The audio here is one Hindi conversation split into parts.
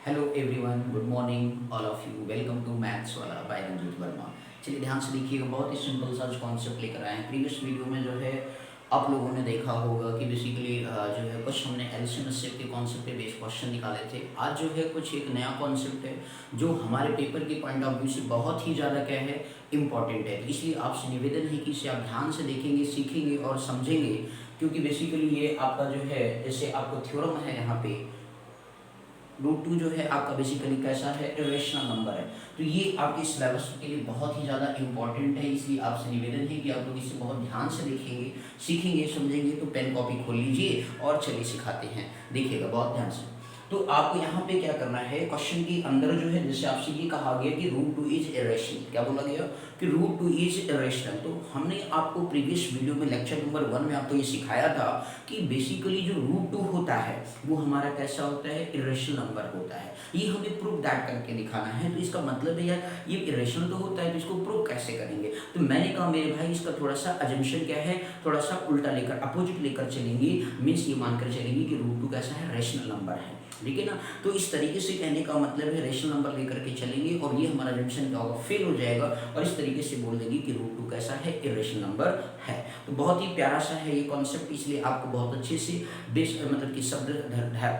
Hello everyone, good morning all of you. Welcome to maths वाला बाय रंजीत वर्मा। चलिए ध्यान से देखिएगा, बहुत ही सिंपल सा कॉन्सेप्ट लेकर आए हैं। प्रीवियस वीडियो में जो है आप लोगों ने देखा होगा कि बेसिकली जो है कुछ हमने एलसीएम एचसीएफ के कॉन्सेप्ट पे बेस्ड क्वेश्चन निकाले थे। आज जो है कुछ एक नया कॉन्सेप्ट है जो हमारे पेपर के पॉइंट ऑफ व्यू से बहुत ही ज़्यादा क्या है, इंपॉर्टेंट है। तो इसलिए आपसे निवेदन है कि इसे आप ध्यान से देखेंगे, सीखेंगे और समझेंगे, क्योंकि बेसिकली ये आपका जो है, जैसे आपको थ्योरम है यहाँ पे √2 जो है आपका बेसिकली कैसा है, इरेशनल नंबर है। तो ये आपके सिलेबस के लिए बहुत ही ज़्यादा इंपॉर्टेंट है। इसलिए आपसे निवेदन है कि आप लोग इसे बहुत ध्यान से देखेंगे, सीखेंगे, समझेंगे। तो पेन कॉपी खोल लीजिए और चलिए सिखाते हैं। देखिएगा बहुत ध्यान से। तो आपको यहाँ पे क्या करना है, क्वेश्चन के अंदर जो है जैसे आपसे ये कहा गया कि √2 इज इरेशनल। क्या बोला गया कि √2 इज इरेशनल। तो हमने आपको प्रीवियस वीडियो में लेक्चर नंबर 1 में आपको ये सिखाया था कि बेसिकली जो √2 होता है वो हमारा कैसा होता है, इरेशनल नंबर होता है। ये हमें प्रूफ दैट करके दिखाना है। तो इसका मतलब है यार ये इरेशनल तो होता है, तो इसको प्रूफ कैसे करेंगे। तो मैंने कहा मेरे भाई इसका थोड़ा सा अजम्पशन क्या है, थोड़ा सा उल्टा लेकर, अपोजिट लेकर चलेंगे। मीन्स ये मानकर चलेंगे कि √2 कैसा है, रेशनल नंबर है। ठीक है ना। तो इस तरीके से कहने का मतलब है रेशनल नंबर लेकर के चलेंगे और ये हमारा जंक्शन क्या होगा, फेल हो जाएगा। और इस तरीके से बोल देंगे कि √2 कैसा है, इरेशनल नंबर है। तो बहुत ही प्यारा सा है ये कॉन्सेप्ट, इसलिए आपको बहुत अच्छे से मतलब कि शब्द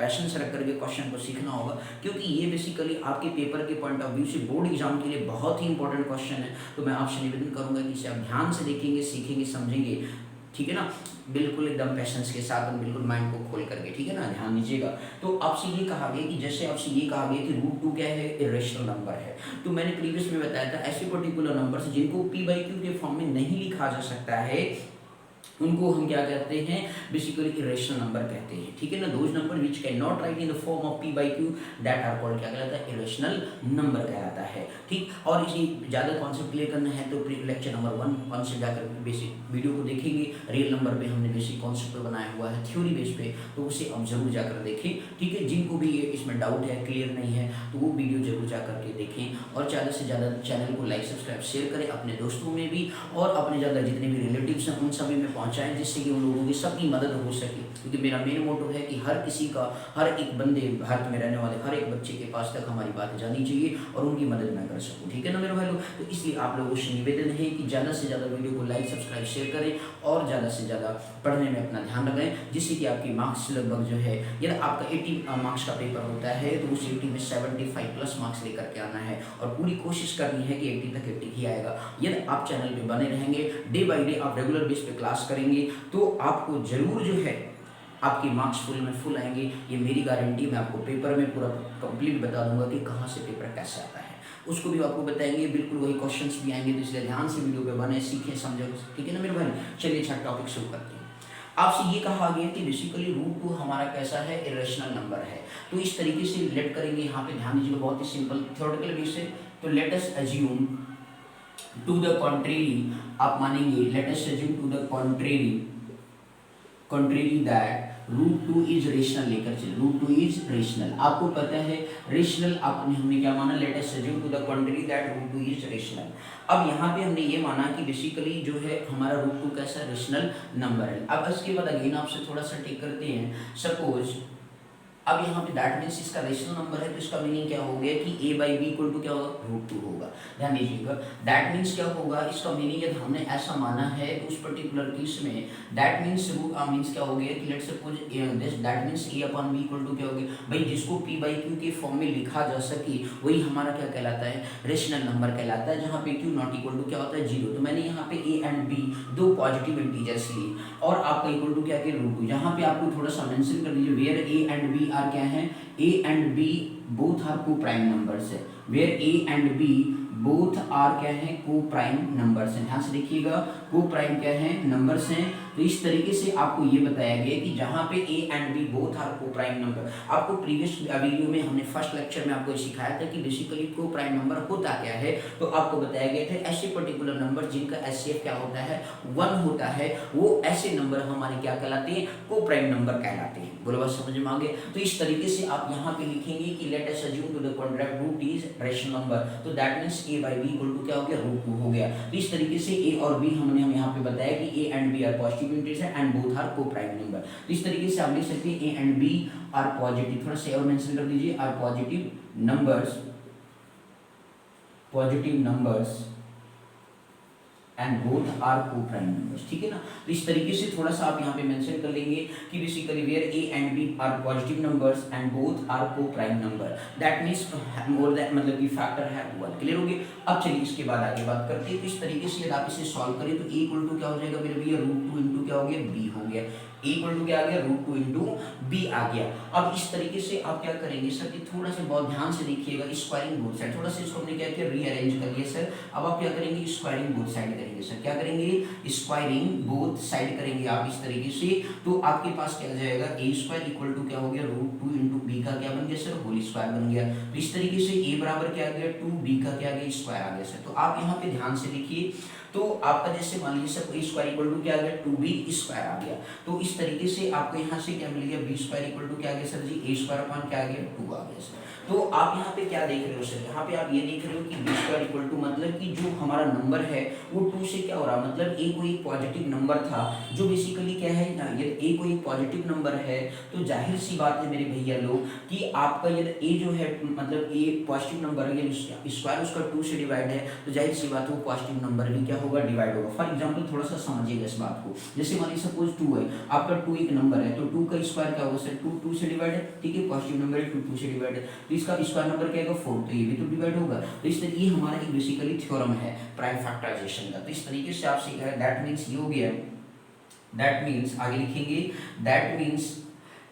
पैशन से रख करके क्वेश्चन को सीखना होगा, क्योंकि ये बेसिकली आपके पेपर के पॉइंट ऑफ व्यू से बोर्ड एग्जाम के लिए बहुत ही इंपॉर्टेंट क्वेश्चन है। तो मैं आपसे निवेदन करूंगा कि इसे आप ध्यान से देखेंगे, सीखेंगे, समझेंगे। ठीक है ना, बिल्कुल एकदम पैशंस के साथ, बिल्कुल माइंड को खोल करके। ठीक है ना, ध्यान दीजिएगा। तो आपसे ये कहा गया कि जैसे आपसे ये कहा गया कि √2 क्या है, इरेशनल नंबर है। तो मैंने प्रीवियस में बताया था ऐसे पर्टिकुलर नंबर्स जिनको p/q के फॉर्म में नहीं लिखा जा सकता है उनको हम क्या कहते हैं, बेसिकली इरेशनल नंबर कहते हैं। ठीक है ना, those number which can not write in the form of p/q that are called क्या कहलाता है, इरेशनल नंबर कहलाता है। ठीक, और इसी ज़्यादा कॉन्सेप्ट क्लियर करना है तो लेक्चर नंबर 1 कॉन्सेप्ट जाकर बेसिक वीडियो को देखेंगे। रियल नंबर पे हमने बेसिक कॉन्सेप्ट बनाया हुआ है थ्योरी बेस पे, तो उसे आप जरूर जाकर देखें। ठीक है, जिनको भी इसमें डाउट है, क्लियर नहीं है, तो वो वीडियो जरूर जाकर के देखें और ज़्यादा से ज़्यादा चैनल को लाइक, सब्सक्राइब, शेयर करें अपने दोस्तों में भी और अपने ज़्यादा जितने भी रिलेटिव्स हैं उन सभी में पहुंचाएं, जिससे कि उन लोगों की सबकी मदद हो सके। क्योंकि मेरा मेन मोटो है कि हर किसी का, हर एक बंदे, भारत में रहने वाले हर एक बच्चे के पास तक हमारी बात जानी चाहिए और उनकी मदद मैं कर सकूं। ठीक है ना मेरे भाई लोग। तो इसलिए आप लोगों से निवेदन है कि ज़्यादा से ज़्यादा वीडियो को लाइक, सब्सक्राइब, शेयर करें और ज़्यादा से ज़्यादा पढ़ने में अपना ध्यान रखें, जिससे कि आपकी मार्क्स लगभग जो है, यदि आपका 80 मार्क्स का पेपर होता है तो उस 80 में 75+ मार्क्स लेकर के आना है और पूरी कोशिश करनी है कि 80 तक 80 ही आएगा। यदि आप चैनल पे बने रहेंगे, डे बाई डे आप रेगुलर बेस पे क्लास करेंगे, तो आपको जरूर जो है आपके मार्क्स फुल में फुल आएंगे। ये मेरी गारंटी। मैं आपको पेपर में पूरा कंप्लीट बता दूंगा कि कहाँ से पेपर कैसे आता है, उसको भी आपको बताएंगे। बिल्कुल वही क्वेश्चंस भी आएंगे, तो इसलिए ध्यान से वीडियो पे बने, सीखें, समझें। ठीक है ना मेरे भाई। चलिए अच्छा टॉपिक शुरू करते हैं। आपसे ये कहा गया कि बेसिकली √2 हमारा कैसा है, इरेशनल नंबर है। तो इस तरीके से रिलेट करेंगे। यहाँ पे ध्यान दीजिएगा, बहुत ही सिंपल थ्योरेटिकल बेस है। तो let us assume to the contrary, आप मानेंगे, let us assume to the contrary that √2 is rational लेकर चले। √2 इज रेशनल, आपको पता है रेशनल, आपने हमने क्या माना, let us assume to the contrary that √2 is rational. अब यहाँ पे हमने ये माना कि बेसिकली जो है हमारा √2 कैसा रेशनल नंबर है। अब इसके बाद अगेन आपसे थोड़ा सा टेक करते हैं। सपोज अब यहाँ पे दैट मीन्स इसका रेशनल नंबर है, तो इसका मीनिंग क्या हो गया कि a/b इक्वल टू क्या होगा, √2 होगा। ध्यान दीजिएगा, दैट मीन्स क्या होगा, इसका मीनिंग यदि हमने ऐसा माना है तो उस पर्टिकुलर केस में दैट मीन्स मीन्स क्या हो गया कि let's suppose this, that means a/b equal to क्या हो गया भाई, जिसको p/q के फॉर्म में लिखा जा सके वही हमारा क्या कहलाता है, रेशनल नंबर कहलाता है, जहाँ पे q नॉट इक्वल टू क्या होता है, 0। तो मैंने यहाँ पे a एंड b दो पॉजिटिव इंटीजर्स लिए और आपका इक्वल टू क्या किया, √2। यहाँ पे आपको थोड़ा सा मेंशन कर दीजिए, where a and b are क्या है, a and b both are coprime numbers है। Where a and b both are क्या है, को प्राइम नंबर्स हैं। ध्यान से देखिएगा, को प्राइम क्या है, नंबर्स हैं। तो इस तरीके से आपको ये बताया गया कि जहां पे a and b both are coprime number, आपको प्रीवियस वीडियो में हमने फर्स्ट लेक्चर में आपको सिखाया था कि बेसिकली को प्राइम नंबर होता क्या है। तो आपको बताया गया था ऐसे पर्टिकुलर नंबर जिनका एचसीएफ क्या होता है, 1 होता है, वो ऐसे नंबर हमारे क्या कहलाते हैं, को प्राइम नंबर कहलाते हैं। बोलो बात समझ में आ गए। तो इस तरीके से आप यहाँ पे लिखेंगे कि late us assume to the contract √2 is rational number, तो that means a/b equal to क्या हो गया, √2 हो गया। तो इस तरीके से a और b हमने हम यहाँ पे बताया कि a and b are positive positive integer and both are coprime number. तो इस तरीके से आप लिख सकते हैं a and b are positive, थोड़ा सा और मेंशन कर दीजिए, are positive numbers and both are coprime numbers, ठीक है ना। तो इस तरीके से थोड़ा सा आप यहाँ पे मेंशन कर लेंगे कि basically where A and b are positive numbers and both are coprime number, that means more that मतलब कि फैक्टर है 1। क्लियर हो गया। अब चलिए इसके बाद आगे बात करते हैं। तो इस तरीके से यदि आप इसे सॉल्व करें तो ए इक्वल टू क्या हो जाएगा मेरे भैया, √2 इंटू क्या हो गया, बी हो गया। ए इक्वल टू क्या आ गया, √2 इंटू बी आ गया। अब इस तरीके से आप क्या करेंगे सर कि थोड़ा सा बहुत ध्यान से देखिएगा, स्क्वायरिंग बोथ साइड, थोड़ा सा इसको हमने क्या किया, रीअरेंज कर लिया सर। अब आप क्या करेंगे, स्क्वायरिंग बोथ साइड करेंगे सर। क्या करेंगे, स्क्वायरिंग बोथ साइड करेंगे आप इस तरीके से। तो आपके पास क्या जाएगा, ए स्क्वायर इक्वल टू क्या हो गया, √2 इंटू बी का क्या बन गया सर, होल स्क्वायर बन गया। तो इस तरीके से ए बराबर क्या आ गया, 2, बी का क्या आ गया, स्क्वायर आ गया सर। तो आप यहाँ पे ध्यान से देखिए, तो आपका जैसे मान लीजिए sir a square equal to क्या आ गया, 2b स्क्वायर आ गया। तो इस तरीके से आपको यहाँ से क्या मिल गया, बी स्क्वायर इक्वल टू क्या आ गया सर जी, ए स्क्वायर अपॉन क्या आ गया, 2 आ गया सर। तो आप यहाँ पे क्या देख रहे हो सर, यहाँ पे आप ये देख रहे हो कि बी स्क्वायर इक्वल टू मतलब कि जो हमारा नंबर है वो 2 से क्या हो रहा है, मतलब ए कोई पॉजिटिव नंबर था जो बेसिकली क्या है ना, ये ए कोई पॉजिटिव नंबर है तो जाहिर सी बात है मेरे भैया लोग कि आपका ये ए जो है मतलब ए पॉजिटिव नंबर है, स्क्वायर उसका 2 से डिवाइड है तो जाहिर सी बात है वो पॉजिटिव नंबर भी क्या होगा, डिवाइड होगा। फॉर एग्जांपल थोड़ा सा समझिएगा इस बात को, जैसे मान लीजिए सपोज 2 है, आपका 2 एक नंबर है तो 2 का स्क्वायर क्या होगा सर, 2 से डिवाइड है, ठीक है, पॉजिटिव नंबर है 2 से डिवाइड है, तो इसका स्क्वायर नंबर क्या आएगा 4, तो ये भी तो डिवाइड होगा। तो इस तरीके हमारा एक बेसिकली थ्योरम है प्राइम फैक्टराइजेशन का। तो इस तरीके से आप सीख रहे हैं, दैट मींस ये हो गया, दैट मींस आगे लिखेंगे, that means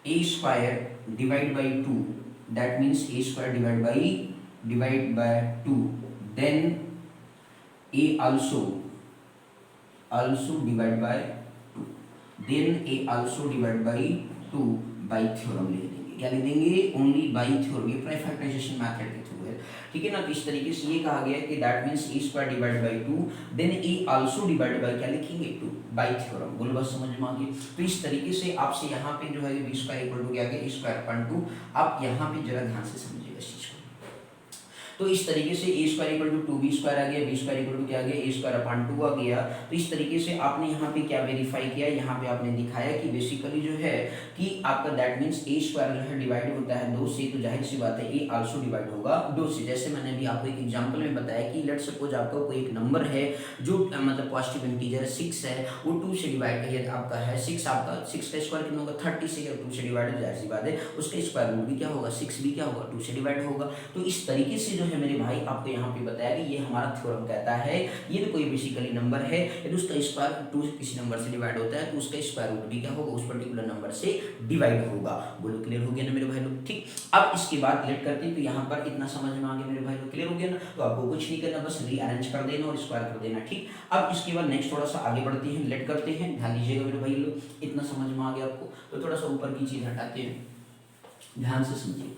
a square divide by 2, that means a square divide by 2, then a also divide by 2, then a also divide by 2 by theorem लिख देंगे। क्या लिख देंगे, ओनली बाई थ्योरम, ये प्राइम फैक्टराइजेशन मेथड के थ्रू है, ठीक है ना। तो इस तरीके से ये कहा गया कि that means a square divide by 2 then a also divide by क्या लिखेंगे, 2 बाई थ्योरम। बोलो बस समझ में आ गई। तो इस तरीके से आपसे यहाँ पे जो है बी स्क्वायर इक्वल टू क्या गया, ए स्क्वायर अपॉन 2। आप यहाँ पे जरा ध्यान से समझिएगा इस चीज को। तो इस तरीके से ए square equal to 2b square आ गया, बी स्क्वायर इक्वल टू क्या आ गया, ए स्क्वायर अपॉन 2 आ गया। तो इस तरीके से आपने यहाँ पे क्या वेरीफाई किया, यहाँ पे आपने दिखाया कि बेसिकली जो है कि आपका दैट मींस ए स्क्वायर जो है डिवाइड होता है 2 से, तो जाहिर सी बात है ए आल्सो डिवाइड होगा 2 से। जैसे मैंने अभी आपको एक एग्जांपल में बताया कि लेट्स सपोज आपका कोई एक नंबर है जो मतलब पॉजिटिव इंटीजर 6 है, वो 2 से डिवाइड आपका है 6, आपका 6 का स्क्वायर कितना होगा 30 से, 2 से डिवाइड हो, जाहिर सी बात है उसका स्क्वायर रूट भी क्या होगा 6 भी क्या होगा 2 से डिवाइड होगा। तो इस तरीके से जो है मेरे भाई आपको यहाँ पे बताया कि ये हमारा थ्योरम कहता है ये कोई बेसिकली नंबर है यदि उसका स्क्वायर 2 किसी नंबर से डिवाइड होता है तो उसका स्क्वायर रूट भी क्या होगा उस पर्टिकुलर नंबर से डिवाइड होगा। बोलो क्लियर हो गया ना मेरे भाई लोग, ठीक। अब इसके बाद लेट करते हैं, तो यहाँ पर इतना समझ में आ गया मेरे भाई लोग, क्लियर हो गया ना। तो आपको कुछ नहीं करना, बस रीअरेंज कर देना और स्क्वायर कर देना, ठीक। अब इसके बाद नेक्स्ट थोड़ा सा आगे बढ़ते हैं, लेट करते हैं, ध्यान दीजिएगा मेरे भाई लोग, इतना समझ में आ गया आपको तो थोड़ा सा ऊपर की चीज हटाते हैं, ध्यान से समझिए।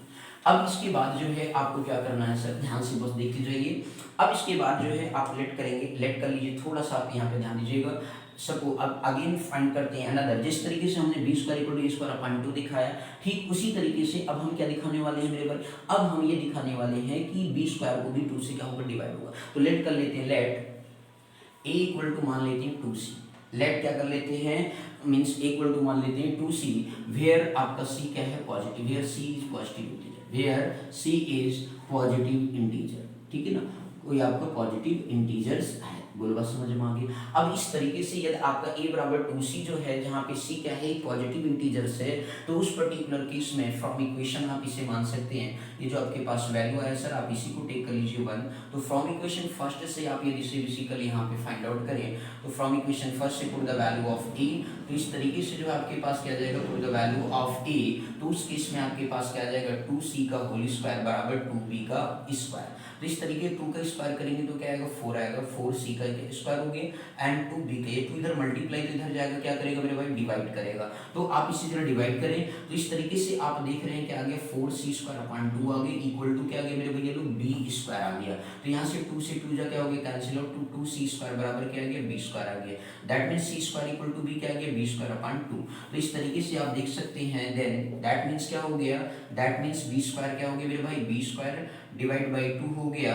अब इसके बाद जो है आपको क्या करना है सर, ध्यान से बस देखते जाइए। अब इसके बाद जो है आप लेट करेंगे, लेट कर लीजिए, थोड़ा सा आप यहाँ पे ध्यान दीजिएगा। सबको अब अगेन फाइंड करते हैं अनदर, जिस तरीके से हमने b square equal to a square upon 2 दिखाया, ठीक उसी तरीके से अब हम क्या दिखाने वाले हैं मेरे भाई, अब हम ये दिखाने वाले हैं कि बी स्क्वायर को भी 2 से क्या होगा डिवाइड होगा। तो लेट कर लेते हैं, लेट ए इक्वल टू मान लेते हैं 2c, लेट क्या कर लेते हैं मींस इक्वल टू मान लेते हैं 2c, वेयर आपका c क्या है positive, where c is positive integer, where c is positive integer, ठीक है ना, कोई आपका पॉजिटिव इंटीजर्स है। बोलो बात समझ में आ गई। अब इस तरीके से यदि आपका a बराबर 2c जो है जहाँ पे c क्या है पॉजिटिव इंटीजर्स है, तो उस पर्टिकुलर केस में फ्रॉम इक्वेशन आप इसे मान सकते हैं, ये जो आपके पास वैल्यू है सर आप इसी को टेक कर लीजिए 1। तो फ्रॉम इक्वेशन फर्स्ट से आप यदि इसे बेसिकली यहाँ पे फाइंड आउट करें तो फ्रॉम इक्वेशन फर्स्ट से put the value of a, तो इस तरीके से जो आपके पास क्या जाएगा put the value of a, तो उस केस में आपके पास क्या जाएगा 2c का होल स्क्वायर बराबर 2b का स्क्वायर। तो इस तरीके 2 का स्क्वायर करेंगे तो क्या आएगा 4 आएगा, 4c का स्क्वायर हो गया एंड 2b का, ये 2 इधर मल्टीप्लाई तो इधर जाएगा क्या करेगा मेरे भाई डिवाइड करेगा। तो आप इसी तरह डिवाइड करें तो इस तरीके से आप देख रहे हैं क्या आ गया 4c स्क्वायर अपॉन 2 आ गया इक्वल टू क्या आ गया मेरे भैया लोग b स्क्वायर आ गया। तो यहाँ से 2 से 2 जा क्या हो गया कैंसिल आउट, 2c स्क्वायर बराबर क्या आ गया b स्क्वायर आ गया, that means c square equal to b क्या आ गया b स्क्वायर अपॉन 2। तो इस तरीके से आप देख सकते हैं देन दैट मींस क्या हो गया, दैट मींस b स्क्वायर क्या हो गया मेरे भाई b स्क्वायर डिवाइड बाई 2 हो गया,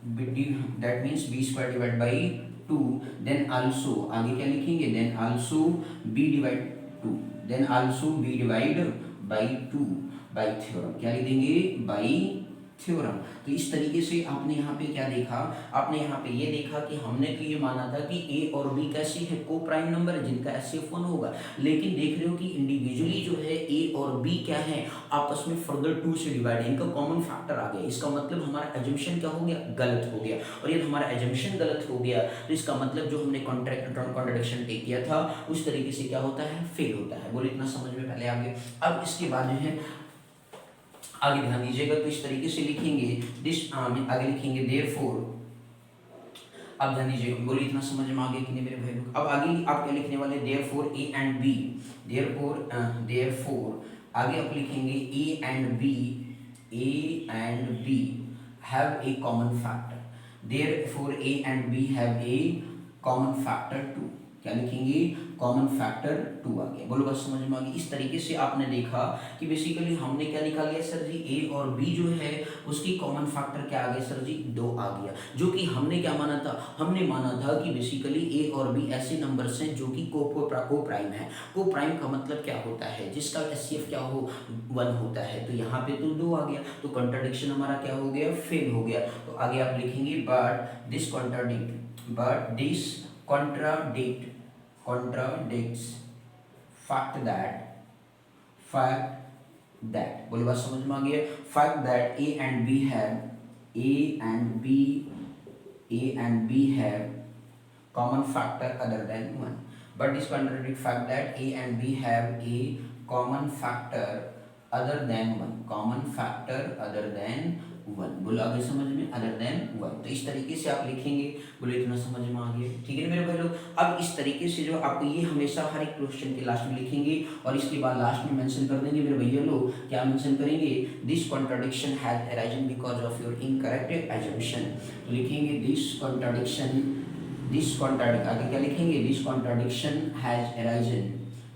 that means b square divide by 2, then also आगे क्या लिखेंगे, then also b divide 2, then also b divide by 2 by theorem, क्या लिख देंगे, बाई थ्योरम। तो इस तरीके से आपने यहाँ पे क्या देखा, आपने यहाँ पे ये देखा कि हमने तो ये माना था कि ए और बी कैसे है, को प्राइम नंबर है जिनका HCF 1 होगा, लेकिन देख रहे हो कि इंडिविजुअली जो है ए और बी क्या है, आपस में फर्दर 2 से डिवाइड है, इनका कॉमन फैक्टर आ गया। इसका मतलब हमारा एजम्पशन क्या हो गया, गलत हो गया। और यदि हमारा एजम्पशन गलत हो गया तो इसका मतलब जो हमने कॉन्ट्रडिक्शन टेक किया था उस तरीके से क्या होता है, फेल होता है। बोले इतना समझ में पहले आगे। अब इसके बाद जो है आगे ध्यान दीजिएगा, तो इस तरीके से लिखेंगे दिस, आगे लिखेंगे देयरफॉर। अब ध्यान दीजिएगा, बोलिए इतना समझ में आ गया कि नहीं मेरे भाई लोग। अब आगे आप क्या लिखने वाले, therefore a and b, therefore आगे आप लिखेंगे a and b have a common factor, therefore a and b have a common factor 2, क्या लिखेंगे, कॉमन फैक्टर 2 आ गया। बोलो बस समझ में आ गई। इस तरीके से आपने देखा कि बेसिकली हमने क्या निकाल लिया सर जी, ए और बी जो है उसकी कॉमन फैक्टर क्या आ गया सर जी, 2 आ गया। जो कि हमने क्या माना था, हमने माना था कि बेसिकली ए और बी ऐसे नंबर्स हैं जो कि को प्राइम है। को प्राइम का मतलब क्या होता है, जिसका HCF क्या हो, 1 होता है। तो यहाँ पे तो 2 आ गया, तो कॉन्ट्रडिक्शन हमारा क्या हो गया, फेल हो गया। तो आगे आप लिखेंगे but this contradicts fact that बोले बात समझ में आ गया, fact that A and B have common factor other than 1, but this contradicts fact that A and B have a common factor other than 1, बोलो आगे समझ में, अदर देन 1। तो इस तरीके से आप लिखेंगे, बोलो इतना समझ में आ गया, ठीक है मेरे भाई लोग। अब इस तरीके से जो आपको ये हमेशा हर एक क्वेश्चन के लास्ट में लिखेंगे और इसके बाद लास्ट में मेंशन कर देंगे मेरे भैया लोग, क्या मेंशन करेंगे, this contradiction has arisen because of your incorrect assumption. तो लिखेंगे दिस कॉन्ट्रडिक्शन आगे क्या लिखेंगे, दिस कॉन्ट्रडिक्शन हैज अराइजन,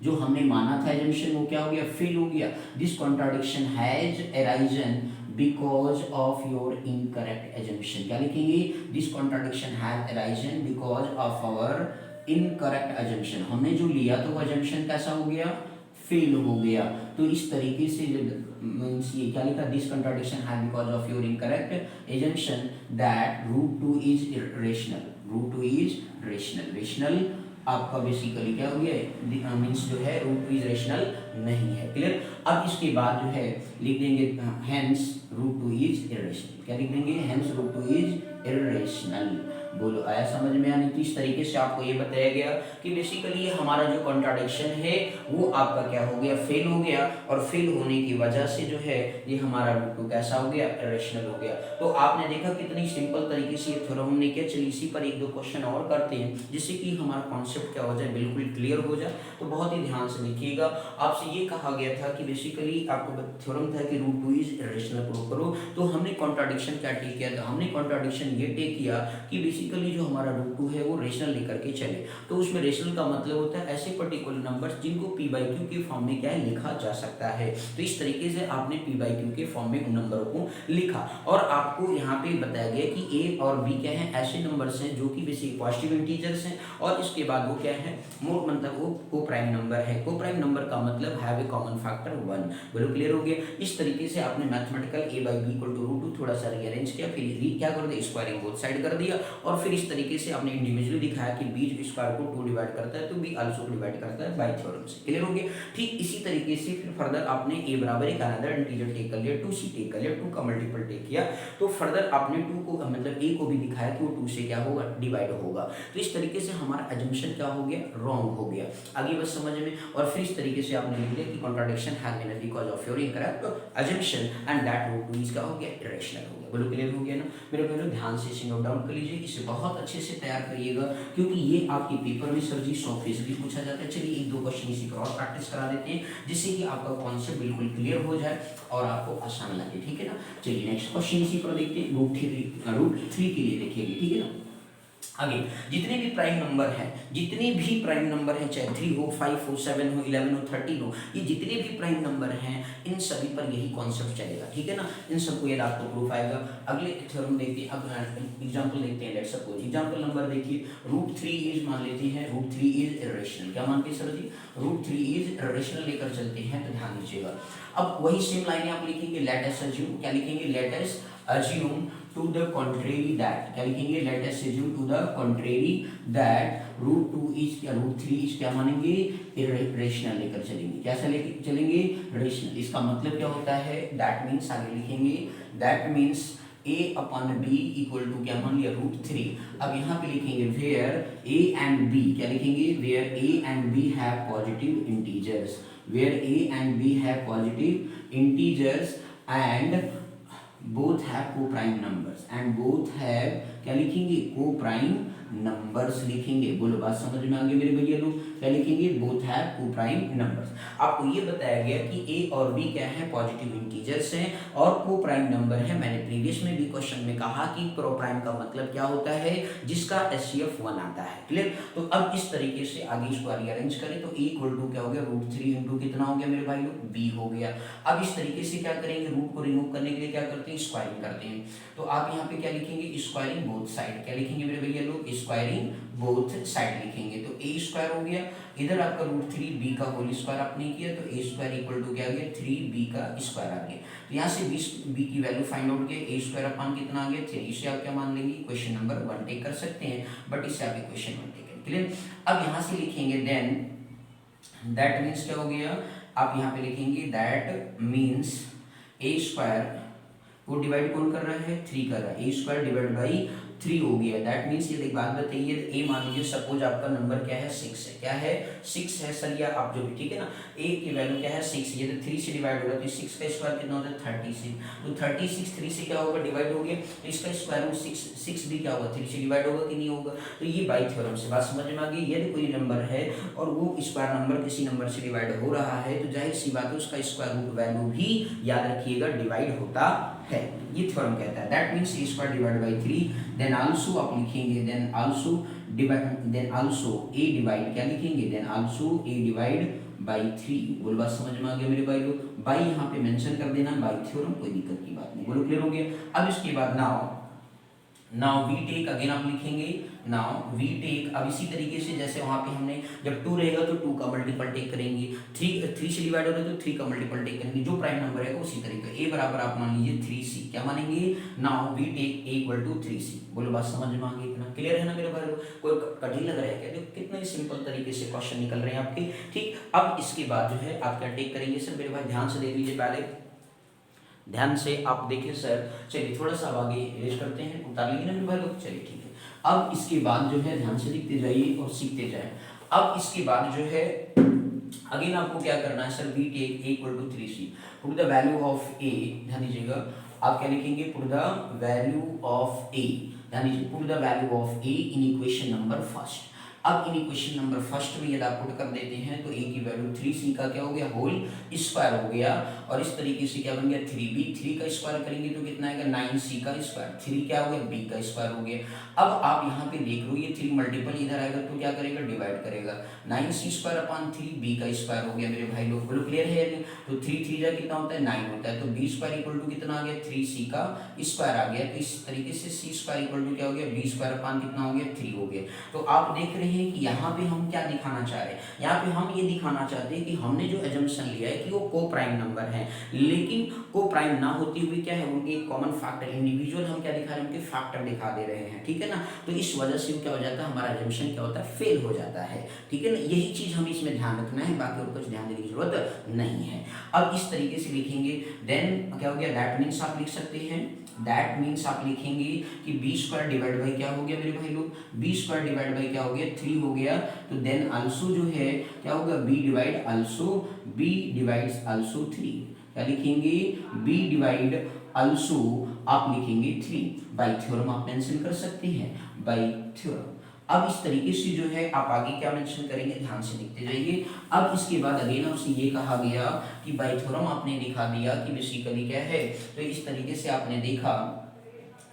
जो हमने माना था एजम्पशन वो क्या हो गया, फेल हो गया। This contradiction has arisen because of your incorrect assumption, क्या लिखेंगे, this contradiction has arisen because of our incorrect assumption, हमने जो लिया तो वो assumption कैसा हो गया, फेल हो गया। तो इस तरीके से मीन्स ये क्या लिखा, this contradiction has because of your incorrect assumption that √2 is rational, rational आपका बेसिकली क्या हो गया, मीन्स जो है √2 इज रेशनल नहीं है, क्लियर। अब इसके बाद जो है लिख देंगे हेंस √2 इज इरेशनल, क्या लिख देंगे, हेंस √2 इज इरेशनल। बोलो आया समझ में, यानी तो इस तरीके से आपको ये बताया गया कि बेसिकली ये हमारा जो कॉन्ट्राडिक्शन है वो आपका क्या हो गया, फेल हो गया, और फेल होने की वजह से जो है ये हमारा √2 कैसा हो गया, इरेशनल हो गया। तो आपने देखा कितनी सिंपल तरीके से ये थ्योरम हमने किया। चलिए इसी पर एक दो क्वेश्चन और करते हैं जिससे कि हमारा कॉन्सेप्ट क्या हो जाए, बिल्कुल क्लियर हो जाए। तो बहुत ही ध्यान से देखिएगा, आपसे ये कहा गया था कि बेसिकली आपको थ्योरम था कि √2 इज इरेशनल प्रूव करो। तो हमने कॉन्ट्राडिक्शन क्या टेक किया था, हमने कॉन्ट्राडिक्शन ये टेक किया कि बेसिकली जो हमारा √2 है वो रेशनल लेकर के चले। तो उसमें रेशनल का मतलब होता है ऐसे पर्टिकुलर नंबर्स जिनको p/q के फॉर्म में क्या है, लिखा जा सकता है। तो इस तरीके से आपने p/q के फॉर्म में उन नंबरों को लिखा, और आपको यहाँ पे बताया गया कि a और b क्या है, ऐसे नंबर्स हैं जो कि बेसिक पॉजिटिव इंटीजर्स हैं, और इसके बाद वो क्या है, मोर मतलब वो को प्राइम नंबर है। को प्राइम नंबर का मतलब हैव ए कॉमन फैक्टर 1। बोलो क्लियर हो गया। इस तरीके से आपने मैथमेटिकल a/b = √2 थोड़ा सा रीअरेंज किया, फिर क्या कर दिया, स्क्वायरिंग बोथ साइड कर दिया, और फिर इस तरीके से आपने इंडिविजुअली दिखाया कि b जो स्क्वायर को 2 डिवाइड करता है तो b आल्सो को डिवाइड करता है बाय थ्योरम से। क्लियर हो गया। ठीक इसी तरीके से फिर फर्दर आपने a बराबर एक अनदर इंटीजर टेक कर लिया, 2c टेक कर लिया, 2 का मल्टीपल टेक किया, तो फर्दर आपने 2 को मतलब a को भी दिखाया कि वो 2 से क्या होगा, डिवाइड होगा। तो इस तरीके से हमारा एजम्पशन क्या हो गया, रॉन्ग हो गया। आगे बस समझ में। और फिर इस तरीके से आपने लिख दिया कि contradiction has been because of your incorrect assumption and that √2 is क्या हो गया, इरेशनल हो गया। बोलो क्लियर हो गया ना मेरे भाइयों। ध्यान से इसे नोट डाउन कर लीजिए, इसे बहुत अच्छे से तैयार करिएगा क्योंकि ये आपके पेपर में सर जी 100% पूछा जाता है। चलिए एक दो क्वेश्चन इसी पर और प्रैक्टिस करा देते हैं जिससे कि आपका कॉन्सेप्ट बिल्कुल क्लियर हो जाए और आपको आसान लगे, ठीक है ना। चलिए नेक्स्ट क्वेश्चन इसी पर देखते हैं, √3 के लिए देखिएगा, ठीक है ना। आगे जितने भी प्राइम नंबर हैं, जितने भी प्राइम नंबर हैं, चाहे 3 हो, 5 हो, 7 हो, 11 हो, 13 हो, ये जितने भी प्राइम नंबर हैं इन सभी पर यही कॉन्सेप्ट चलेगा, ठीक है ना। इन सबको ये आपको प्रूफ आएगा। अगले थ्योरम देखते हैं, अब एग्जांपल देखते हैं। लेट्स सपोज एग्जांपल नंबर देखिए, √3 इज, मान लेते हैं √3 इज इरेशनल। क्या मानते हैं सर जी? √3 इज इरेशनल लेकर चलते हैं, तो ध्यान दीजिएगा। अब वही सेम लाइनें आप लिखेंगे, लेट अस अज्यूम, क्या लिखेंगे? Let us assume to the contrary that, क्या लिखेंगे? Let us assume to the contrary that √2 is, क्या √3 इज क्या मानेंगे? इरेशनल लेकर चलेंगे। कैसा लेकर चलेंगे? रेशनल। इसका मतलब क्या होता है? दैट मीन्स, आगे लिखेंगे, that means a upon b equal to क्या मान लिया? √3। अब यहाँ पे लिखेंगे वेयर a एंड b, क्या लिखेंगे? Where a and b have positive integers, where a and b have positive integers and both have को prime numbers, and both have, क्या लिखेंगे? को प्राइम नंबर्स लिखेंगे। बोलो बात समझ में आ गई मेरे भैया लोग? क्या लिखेंगे? बोथ हैव को प्राइम नंबर्स। आपको ये बताया गया कि ए और बी क्या है? पॉजिटिव इंटीजर्स हैं और को प्राइम नंबर है। मैंने प्रीवियस में भी क्वेश्चन में कहा कि प्रो प्राइम का मतलब क्या होता है? जिसका एचसीएफ 1 आता है। क्लियर? तो अब इस तरीके से आगे इसको रीअरेंज करें तो ए इक्वल टू क्या हो गया? √3 इंटू कितना हो गया मेरे भाई लोग? b हो गया। अब इस तरीके से क्या करेंगे? रूट को रिमूव करने के लिए क्या करते हैं? स्क्वायरिंग करते हैं। तो आप यहाँ पे क्या लिखेंगे? Squaring both side. क्या लिखेंगे मेरे भैया लोग? स्क्वायरिंग बोथ साइड लिखेंगे। तो a स्क्वायर हो गया, इधर आपका √3 b का होल स्क्वायर आपने किया तो a स्क्वायर इक्वल टू क्या आ गया? 3b का स्क्वायर आ गया। तो यहाँ से b की वैल्यू फाइंड आउट किया, a स्क्वायर अपान कितना आ गया? 3। इसे आप क्या मान लेंगे? क्वेश्चन नंबर 1 टेक कर सकते हैं, बट इसे आप क्वेश्चन 1 टेक। क्लियर? अब यहाँ से लिखेंगे देन, दैट मीन्स क्या हो गया? आप यहाँ पे लिखेंगे दैट मीन्स a स्क्वायर को डिवाइड कौन कर रहा है? 3 कर रहा है। a स्क्वायर डिवाइड बाई 3 हो गया। दैट मीन्स, ये एक बात बताइए, a मान लीजिए सपोज आपका नंबर क्या है? 6 है। क्या है? 6 है सर, या आप जो भी, ठीक है ना। a की वैल्यू क्या है? 6। ये तो 3 से डिवाइड हो रहा है तो 6 का स्क्वायर कितना होता है? 36। तो 36 3 से क्या होगा? डिवाइड हो गया, तो इसका स्क्वायर रूट 6 भी क्या होगा? 3 से डिवाइड होगा कि नहीं होगा? तो ये बाई थ्योरम से बात समझ में आ गई। यदि कोई नंबर है और वो स्क्वायर नंबर किसी नंबर से डिवाइड हो रहा है तो जाहिर सी बात है उसका स्क्वायर रूट वैल्यू भी, याद रखिएगा, डिवाइड होता है। ये थ्योरम कहता है। That means a square divide by 3, then also आप लिखेंगे, then also divide, then also a divide, क्या लिखेंगे? Then also a divide by 3। बोल बात समझ में आ गया मेरे भाई लोग? बाई यहाँ पे मेंशन कर देना, बाई थ्योरम, कोई दिक्कत की बात नहीं। बोलो क्लियर हो गया? अब इसके बाद नाउ वी टेक, अगेन आप लिखेंगे नाउ वी टेक। अब इसी तरीके से जैसे वहाँ पे हमने, जब 2 रहेगा तो 2 का मल्टीपल टेक करेंगे, 3 से डिवाइड हो रहा है तो 3 का मल्टीपल टेक करेंगे, जो प्राइम नंबर है उसी तरीके। a बराबर आप मान लीजिए 3c, क्या मानेंगे? Now we take a equal to 3c। बोलो बात समझ में आ गई? इतना क्लियर है ना मेरे भाई? कोई कठिन लग रहा है क्या? देखो कितने सिंपल तरीके से क्वेश्चन निकल रहे हैं आपके, ठीक। अब इसके बाद जो है आप क्या टेक करेंगे सर मेरे भाई? ध्यान से देख लीजिए, पहले ध्यान से आप देखिए सर। चलिए थोड़ा सा अब आगे रेस्ट करते हैं, उतार लेंगे ना मेरे भाई लोग? चलिए ठीक है। अब इसके बाद जो है ध्यान से लिखते जाइए और सीखते जाए। अब इसके बाद जो है अगेन आपको क्या करना है sir? We take a equal to 3c, put the value of a, ध्यान दीजिएगा, आप क्या लिखेंगे? Put the value of a, ध्यान दीजिए, put the value of a in equation number first. अब इन इक्वेशन नंबर फर्स्ट में यदि आप पुट कर देते हैं तो a की वैल्यू 3c का क्या हो गया? होल स्क्वायर हो गया, और इस तरीके से क्या बन गया? 3b, 3 का स्क्वायर करेंगे तो कितना आएगा? 9c का स्क्वायर, 3 क्या हो गया? b का स्क्वायर हो गया। अब आप यहाँ पे देख लो, ये 3 मल्टीपल इधर आएगा तो क्या करेगा? डिवाइड करेगा, 9c स्क्वायर अपान 3, b का स्क्वायर हो गया मेरे भाई लोग। बोलो क्लियर है? तो 3 3 जा कितना होता है? 9 होता है, तो b स्क्वायर इक्वल टू कितना आ गया? 3c का स्क्वायर आ गया। तो इस तरीके से c स्क्वायर इक्वल टू क्या हो गया? b स्क्वायर अपान कितना हो गया? 3 हो गया। तो आप देख रहे हैं कि यहाँ पे हम क्या दिखाना चाह रहे हैं? यहाँ पे हम ये दिखाना चाहते हैं कि हमने जो एजम्पशन लिया है कि वो को प्राइम नंबर है, लेकिन को प्राइम ना होती हुई क्या है? उनके कॉमन फैक्टर, इंडिविजुअल हम क्या दिखा रहे हैं? उनके फैक्टर दिखा दे रहे हैं, ठीक है ना। तो इस वजह से क्या हो जाता है? हमारा एजम्पशन क्या होता है? फेल हो जाता है, ठीक है ना। यही चीज हमें इसमें ध्यान रखना है, बाकी और कुछ ध्यान देने की जरूरत नहीं है। अब इस तरीके से लिखेंगे, देन क्या हो गया? दैट मीन्स आप लिख सकते हैं, दैट मीन्स आप लिखेंगे कि b स्क्वायर डिवाइड बाई क्या हो गया मेरे भाई लोग? b स्क्वायर डिवाइड बाई क्या हो गया? 3 हो गया। तो देन आल्सो जो है क्या होगा? b divide also, b divides also 3, क्या लिखेंगे? b डिवाइड आल्सो आप लिखेंगे 3, बाई थ्योरम आप मेंशन कर सकते हैं, बाई थ्योरम। अब इस तरीके से जो है आप आगे क्या मेंशन करेंगे? ध्यान से लिखते जाइए। अब इसके बाद अगेन आपसे ये कहा गया कि बाई थ्योरम आपने दिखा दिया कि बेसिकली क्या है, तो इस तरीके से आपने देखा,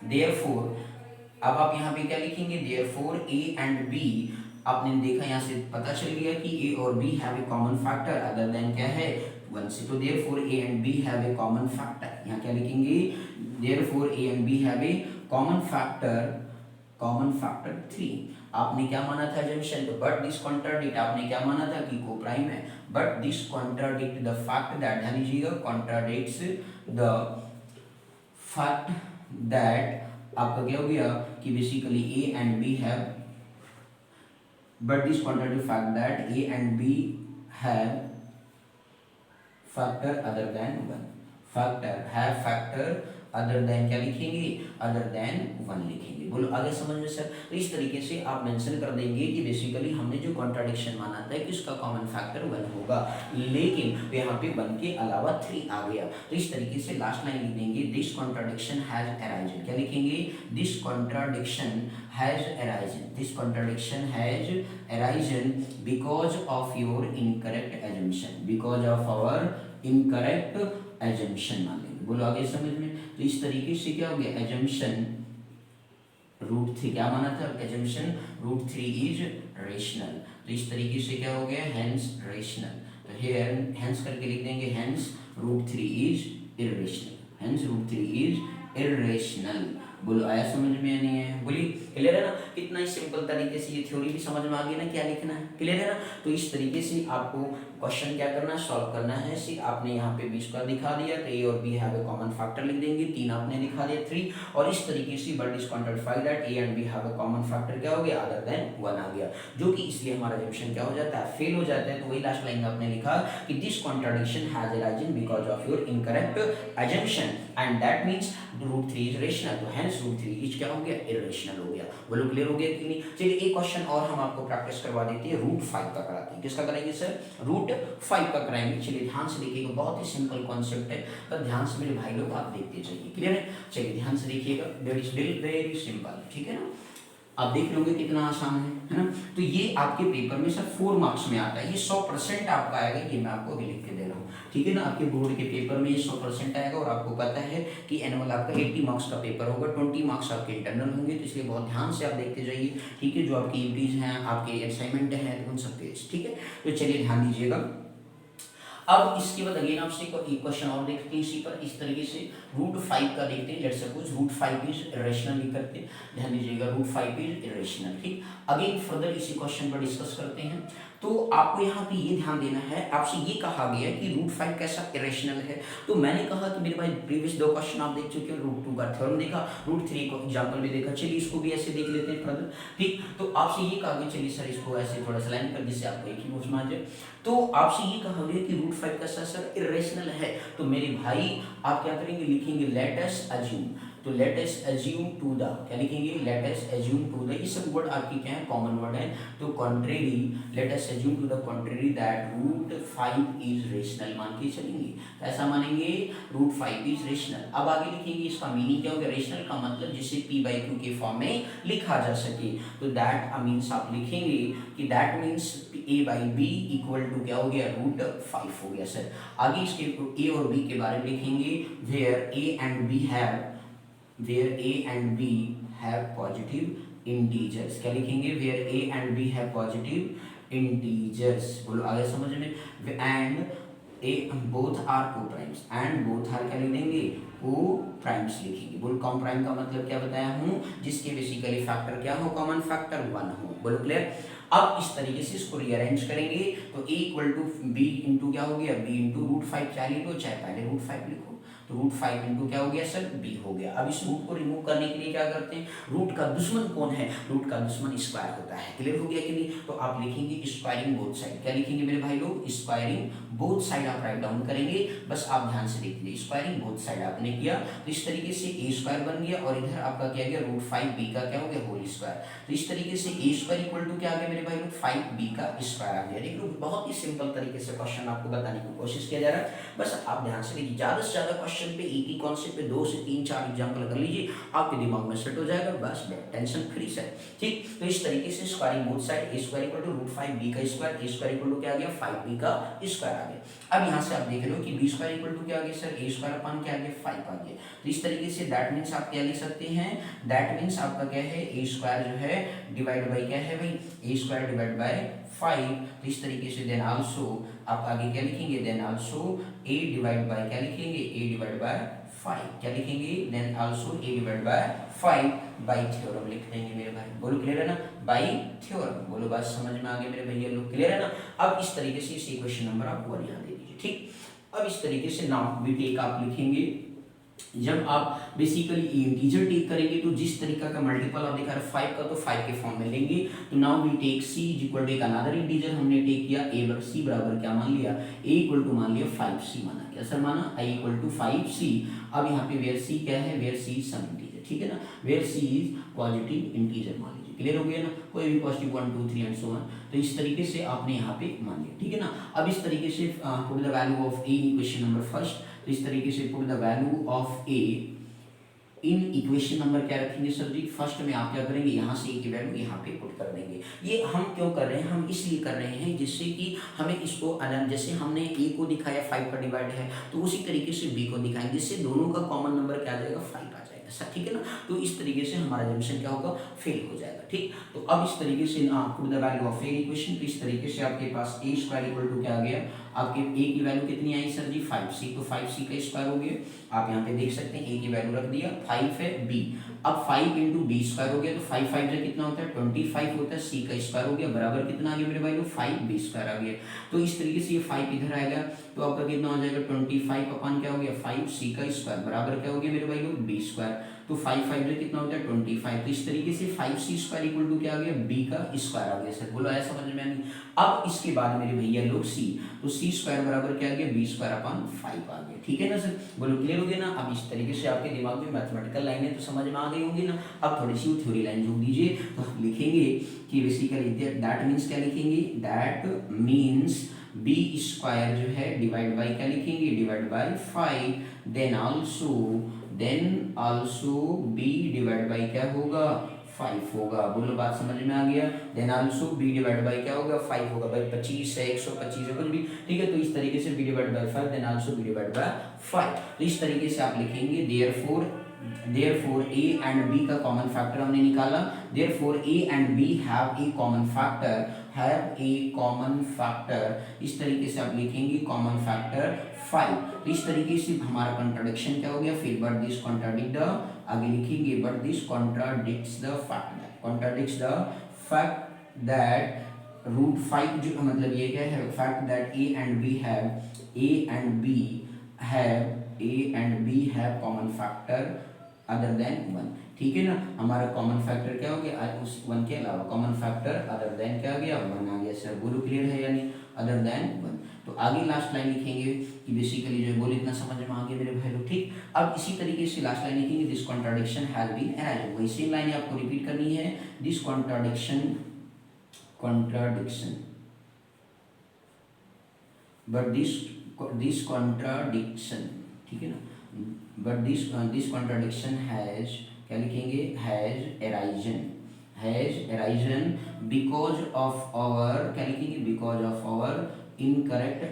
देयरफॉर अब आप यहाँ पे क्या लिखेंगे, देयरफॉर ए एंड बी, आपने देखा यहाँ से पता चल गया कि ए और b have a common factor other than क्या है 1 से, तो therefore a and b have a common factor, यहाँ क्या लिखेंगे, therefore a and b have a common factor 3। आपने क्या माना था जंक्शन, तो बट दिस कॉन्ट्राडिक्ट, आपने क्या माना था कि को प्राइम है, but this contradict the fact that, ध्यान दीजिएगा, कॉन्ट्राडिक्ट्स द फैक्ट दैट, आपका क्या हो गया कि basically a and b have, but this contradicts fact that A and B have factor other than 1, factor other than क्या लिखेंगे, other than 1 लिखेंगे। बोलो आगे समझ में सर। तो इस तरीके से आप मेंशन कर देंगे कि बेसिकली हमने जो कॉन्ट्राडिक्शन माना था कि उसका कॉमन फैक्टर 1 होगा, लेकिन यहाँ पे 1 के अलावा 3 आ गया, तो इस तरीके से लास्ट लाइन लिख देंगे, दिस कॉन्ट्राडिक्शन हैज अराइजन, क्या लिखेंगे, this contradiction has arisen, this contradiction has arisen because of your incorrect assumption, because of our incorrect assumption मान लेंगे। बोलो आगे समझ में। तो इस तरीके से क्या हो गया, एजम्पशन √3 क्या माना था, एजम्पशन √3 इज रेशनल, तो इस तरीके से क्या हो गया, हेंस रेशनल, तो हियर हेंस करके लिख देंगे, hence √3 is irrational, hence √3 is irrational. बोलो आया समझ में या नहीं है, बोलिए क्लियर है ना, कितना ही सिंपल तरीके से ये थ्योरी भी समझ में आ गई ना, क्या लिखना है, क्लियर है ना। तो इस तरीके से आपको क्वेश्चन क्या करना है, सॉल्व करना है। सी आपने यहाँ पे बी स्क्वायर दिखा दिया, तो ए और b have a common factor लिख देंगे, 3 आपने दिखा दिया 3, और इस तरीके से but is contradict that a and b have a common factor क्या हो गया, अदर देन 1 आ गया, जो कि इसलिए हमारा जंक्शन क्या हो जाता है, फेल हो जाता है। तो वही लास्ट लाइन में आपने लिखा कि this contradiction has arisen because of your incorrect assumption and that means √3 is rational, तो हेंस √3 इज क्या हो गया, इरेशनल हो गया। बोलो क्लियर हो गया कि नहीं। चलिए एक क्वेश्चन और हम आपको प्रैक्टिस करवा देते हैं, √5 का कराते हैं। किसका कराएंगे सर, √5 का कराएंगे। चलिए ध्यान से देखिएगा, बहुत ही सिंपल कॉन्सेप्ट है, पर ध्यान से मेरे भाई लोग आप देखते जाइए, क्लियर है। चलिए ध्यान से देखिएगा, वेरी सिंपल, ठीक है ना, आप देख लोगे कितना आसान है ना। तो ये आपके पेपर में सर 4 मार्क्स में आता है, ये 100% आपका आएगा, ये मैं आपको अभी लिख के दे रहा हूँ, ठीक है ना। आपके बोर्ड के पेपर में ये 100% आएगा, और आपको पता है कि एनुअल आपका 80 मार्क्स का पेपर होगा, 20 मार्क्स आपके इंटरनल होंगे, तो इसलिए बहुत ध्यान से आप देखते जाइए, ठीक है। जो आपकी यूटीज हैं, आपके असाइनमेंट हैं, उन सब पे, ठीक है। तो चलिए ध्यान दीजिएगा। अब इसके बाद अगेन आपसे एक क्वेश्चन और देखते हैं इसी पर, इस तरीके से √5 का देखते हैं। लेट्स सपोज √5 इज इरेशनल भी करते हैं, ध्यान दीजिएगा, √5 इज इरेशनल, ठीक। अगेन फर्दर इसी क्वेश्चन पर डिस्कस करते हैं। तो आपको यहाँ पे ये ध्यान देना है, आपसे ये कहा गया कि √5 कैसा इरेशनल है। तो मैंने कहा कि मेरे भाई प्रीवियस 2 क्वेश्चन आप देख चुके हो, √2 का थ्योरम देखा, √3 को एग्जाम्पल भी देखा, चलिए इसको भी ऐसे देख लेते हैं फर्दर, ठीक। तो आपसे ये कहा गया, चलिए सर इसको ऐसे थोड़ा सा लाइन कर, जिससे आपको एक ही समझ आ जाए। तो आपसे ये कहा गया कि √5 कैसा सर इरेशनल है। तो मेरे भाई आप क्या करेंगे, लिखेंगे लेट अस अज्यूम, तो let us assume to the, क्या लिखेंगे, let us assume to the, ये सब वर्ड आपके क्या है, कॉमन वर्ड है। तो contrary, let us assume to the contrary that √5 is rational, मान के चलेंगे, कैसा मानेंगे, √5 इज रेशनल। अब आगे लिखेंगे इसका मीनिंग क्या होगा, रेशनल का मतलब जिसे p/q के फॉर्म में लिखा जा सके। तो दैट मीन्स आप लिखेंगे कि that means a/b equal to क्या हो गया, √5 हो गया सर। आगे इसके a और b के बारे में लिखेंगे, where a and b have positive integers, क्या लिखेंगे, where a and b have positive integers. बोलो आगे समझ में। And both are को-प्राइम्स, and both are क्या लिख देंगे, को-प्राइम्स लिखेंगे। बोलो कॉम-प्राइम का मतलब क्या बताया हूँ, जिसके बेसिकली फैक्टर क्या हो, कॉमन फैक्टर 1 हो। बोलो क्लियर। अब इस तरीके से इसको रीअरेंज करेंगे, तो a equal to b into क्या हो गया, b इंटू √5, चाहे लिखो चाहे पहले √5 लिखो, तो √5 इंटू क्या हो गया सर, b हो गया। अब इस रूट को रिमूव करने के लिए क्या करते हैं, रूट का दुश्मन कौन है, रूट का दुश्मन स्क्वायर होता है, क्लियर हो गया कि नहीं। तो आप लिखेंगे स्क्वायरिंग बोथ साइड, क्या लिखेंगे मेरे भाई लोग, स्क्वायरिंग बोथ साइड आप राइट डाउन करेंगे। बस आप ध्यान से देखिए, स्क्वायरिंग बोथ साइड आपने किया, तो इस तरीके से a² बन गया, और इधर आपका क्या गया, √5b का क्या हो गया, होल स्क्वायर। तो इस तरीके से a² इक्वल टू क्या आ गया मेरे भाई लोग, 5b का स्क्वायर आ गया। देखो बहुत ही सिंपल तरीके से क्वेश्चन आपको बताने की कोशिश किया जा रहा है, बस आप ध्यान से देखिए, ज्यादा से ज्यादा क्वेश्चन क्वेश्चन पे, एक ही कॉन्सेप्ट पे 2 से 3 4 एग्जाम्पल कर लीजिए, आपके दिमाग में सेट हो जाएगा, बस टेंशन फ्री सेट। ठीक, तो इस तरीके से squaring both side, a square equal to √5b का square, a square equal to क्या आ गया 5b का स्क्वायर आ गया। अब यहाँ से आप देख रहे हो कि b स्क्वायर इक्वल टू क्या आ गया सर, a स्क्वायर अपन क्या आ गया 5 आ गया। तो इस तरीके से दैट मीन्स आप क्या लिख सकते हैं, दैट मीन्स आपका क्या है a स्क्वायर जो है डिवाइड बाई क्या है भाई, a स्क्वायर डिवाइड बाय 5। तो इस तरीके से देन आल्सो आप आगे क्या लिखेंगे, then also a divide by क्या लिखेंगे, a डिवाइड बाय 5 क्या लिखेंगे, then also a divide by 5 by theorem लिख देंगे मेरे भाई। बोलो क्लियर है ना, बाई थ्योरम। बोलो बात समझ में आ गई मेरे भैया लोग, क्लियर है ना। अब इस तरीके से इस इक्वेशन नंबर आप वन यहाँ दे दीजिए। ठीक, अब इस तरीके से नाउ बी टेक आप लिखेंगे, जब आप बेसिकली इंटीजर टेक करेंगे तो जिस तरीका का मल्टीपल आप दिखा रहे 5 का, तो 5 के फॉर्म में लेंगे। तो now we take c equal to एक अनदर इंटीजर हमने टेक किया a बराबर c बराबर क्या मान लिया, a इक्वल टू मान लिया 5c माना, क्या सर माना, a इक्वल टू 5c। अब यहाँ पे वेयर c क्या है, वेयर c सम इंटीजर, ठीक है ना, where c is positive integer मान लीजिए, क्लियर हो गया ना, कोई भी पॉजिटिव 1 2 3 एंड सो ऑन। तो इस तरीके से आपने यहाँ पे मान लिया, ठीक है ना। अब इस तरीके से put the value of a in equation number first, तो इस तरीके से put the value of a in equation number क्या रखेंगे सर जी, फर्स्ट में आप क्या करेंगे, यहाँ से a की वैल्यू यहाँ पे पुट कर देंगे। ये हम क्यों कर रहे हैं, हम इसलिए कर रहे हैं जिससे कि हमें इसको जैसे हमने a को दिखाया 5 का डिवाइड है, तो उसी तरीके से b को दिखाएंगे, जिससे दोनों का कॉमन नंबर क्या आ जाएगा 5 आ जाएगा सर, ठीक है ना। तो इस तरीके से हमारा जंक्शन क्या होगा, फेल हो जाएगा। ठीक, तो अब इस तरीके से put the value of a equation, तो इस तरीके से आपके पास a स्क्वायर इक्वल टू क्या आ गया, आपके a की वैल्यू कितनी आई सर जी 5c, तो 5c का स्क्वायर हो गया। आप यहाँ पे देख सकते हैं a की वैल्यू रख दिया, 5 है b, अब 5 इंटू b स्क्वायर हो गया, तो 5 5 से कितना होता है 25 होता है, c का स्क्वायर हो गया बराबर कितना आ गया मेरे भाई 5b स्क्वायर आ गया। तो इस तरीके से ये 5 इधर आएगा, तो आपका कितना हो जाएगा 25 अपन क्या हो गया 5c का स्क्वायर बराबर क्या हो गया मेरे भाई b स्क्वायर। तो 5 5 से कितना होता है 25, तो इस तरीके से 5c स्क्वायर इक्वल टू क्या आ गया b का स्क्वायर आ गया सर। बोलो आया समझ में नहीं। अब इसके बाद मेरे भैया लोग c, तो c स्क्वायर बराबर क्या आ गया b स्क्वायर अपन 5 आ गया, ठीक है ना सर। बोलो क्लियर हो गया ना। अब इस तरीके से आपके दिमाग में मैथमेटिकल लाइनें तो समझ में आ गई होंगी ना। अब थोड़ी सी थ्योरी लाइन जोड़ दीजिए, तो हम लिखेंगे कि बेसिकली दैट मीन्स क्या लिखेंगे, दैट मीन्स b स्क्वायर जो है डिवाइड बाई क्या लिखेंगे, divide by 5, then also b divide by क्या होगा 5 होगा। बोलो बात समझ में आ गया। Then also b divide by क्या होगा 5 होगा, भाई 25 है 125 है कुछ भी, ठीक है। तो इस तरीके से b divide by 5, then also b divide by 5, तो इस तरीके से आप लिखेंगे therefore a and b का कॉमन फैक्टर हमने निकाला, therefore a and b have a common factor, इस तरीके से आप लिखेंगे कॉमन फैक्टर 5। तो इस तरीके से हमारा कंट्राडिक्शन क्या हो गया फिर, बट दिस कॉन्ट्राडिक्ट द, आगे लिखेंगे but this contradicts the fact that root 5 जो मतलब ये क्या है, fact that a and b have common factor other than 1, ठीक है ना। हमारा कॉमन फैक्टर क्या हो गया, उस 1 के अलावा कॉमन फैक्टर अदर देन क्या आ गया 1 आ गया सर। बोलो क्लियर है यानी अदर देन 1। तो आगे लास्ट लाइन लिखेंगे कि बेसिकली जो है बोलो इतना समझ में आ गया मेरे भाई लोग, ठीक। अब इसी तरीके से लास्ट लाइन लिखेंगे this contradiction has been arised, वही सेम लाइन आपको रिपीट करनी है, this contradiction but this contradiction, ठीक है ना, बट दिस कॉन्ट्राडिक्शन हैज क्या लिखेंगे, has arisen because of our क्या लिखेंगे, because of our incorrect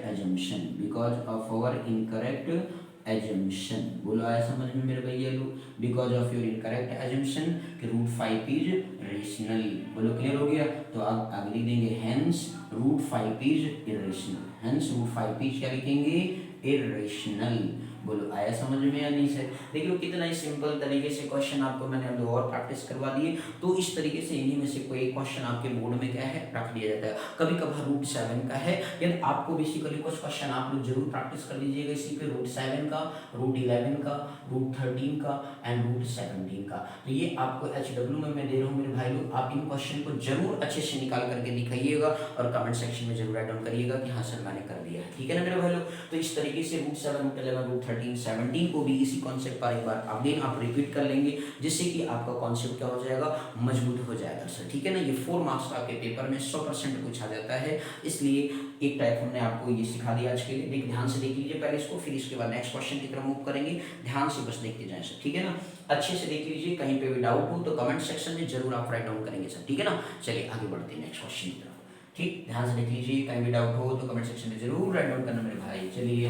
assumption, बोलो आया समझ में मेरे भैया लोग, because of your incorrect assumption कि रूट 5 इज रेशनल। बोलो क्लियर हो गया। तो आप आगे लिख देंगे hence root 5 is irrational, hence root 5 is क्या लिखेंगे इरेशनल। बोलो आया समझ में या नहीं सर। देख लो कितना ही सिंपल तरीके से क्वेश्चन आपको मैंने अब और प्रैक्टिस करवा दिए। तो इस तरीके से इन्हीं में से कोई क्वेश्चन आपके बोर्ड में क्या है रख दिया जाता है। कभी कभार रूट 7 का है, यदि आपको बेसिकली कुछ क्वेश्चन आप लोग जरूर प्रैक्टिस कर लीजिएगा इसी पे, रूट 7 का, रूट 11 का, रूट 13 का एंड रूट 17 का। तो ये आपको HW में मैं दे रहा हूँ मेरे भाई लोग, आप इन क्वेश्चन को जरूर अच्छे से निकाल करके दिखाइएगा और कमेंट सेक्शन में जरूर राइट डाउन करिएगा कि हाँ सर मैंने कर दिया है, ठीक है ना मेरे भाई लोग। तो इस तरीके से रूट 7, रूट 11, रूट 13, 17 को भी इसी कॉन्सेप्ट पर एक बार अगेन आप रिपीट कर लेंगे, जिससे कि आपका कॉन्सेप्ट क्या हो जाएगा मजबूत हो जाएगा सर, ठीक है ना। ये 4 मार्क्स का आपके पेपर में 100% पूछा जाता है, इसलिए एक टाइप हमने आपको ये सिखा दिया आज के लिए। ध्यान से देख लीजिए पहले इसको, फिर इसके बाद नेक्स्ट क्वेश्चन की तरफ मूव करेंगे। ध्यान से बस देखते जाएं सर, ठीक है ना। अच्छे से देख लीजिए, कहीं पे भी डाउट हो तो कमेंट सेक्शन में जरूर आप राइट डाउन करेंगे सर, ठीक है ना। चलिए आगे बढ़ते हैं नेक्स्ट क्वेश्चन की तरफ। ठीक, ध्यान से देख लीजिए, कहीं भी डाउट हो तो कमेंट सेक्शन में जरूर राइट डाउन करना मेरे भाई। चलिए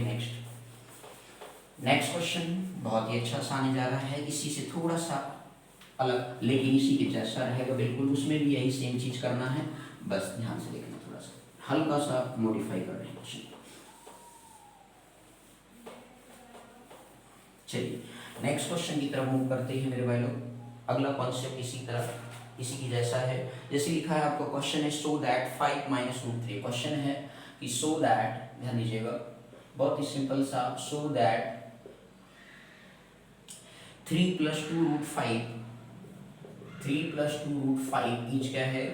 नेक्स्ट क्वेश्चन बहुत ही अच्छा सा आने जा रहा है, इसी से थोड़ा सा अलग लेकिन इसी के जैसा रहेगा बिल्कुल। उसमें भी यही सेम चीज करना है, बस ध्यान से देखना, थोड़ा सा हल्का सा मॉडिफाई कर रहे हैं क्वेश्चन। चलिए नेक्स्ट क्वेश्चन की तरफ मूव करते हैं मेरे भाई लोग। अगला कॉन्सेप्ट इसी की जैसा है। जैसे लिखा है आपको क्वेश्चन है, so that 5 minus root 3। Question है कि सो दैट, ध्यान दीजिएगा, बहुत ही सिंपल सा, सो दैट 3 + 2 √5, 3 + 2 √5 इज क्या है,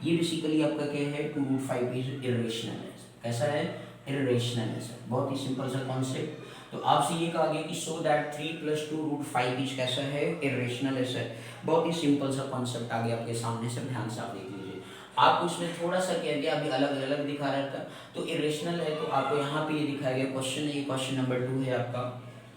ये बेसिकली आपका क्या है, 2 √5 इज इरेशनल है। कैसा है, इरेशनल है सर। बहुत ही सिंपल सा कॉन्सेप्ट। तो आपसे ये कहा गया कि सो दैट 3 + 2 √5 इज कैसा है, इरेशनल है सर। बहुत ही सिंपल सा कॉन्सेप्ट आ गया आपके सामने से, ध्यान से आप देख लीजिए। आपको इसमें थोड़ा सा क्या गया, अभी अलग अलग दिखा रहा था, तो इरेशनल है तो आपको यहाँ पे ये दिखाया गया क्वेश्चन है, ये क्वेश्चन नंबर 2 है आपका,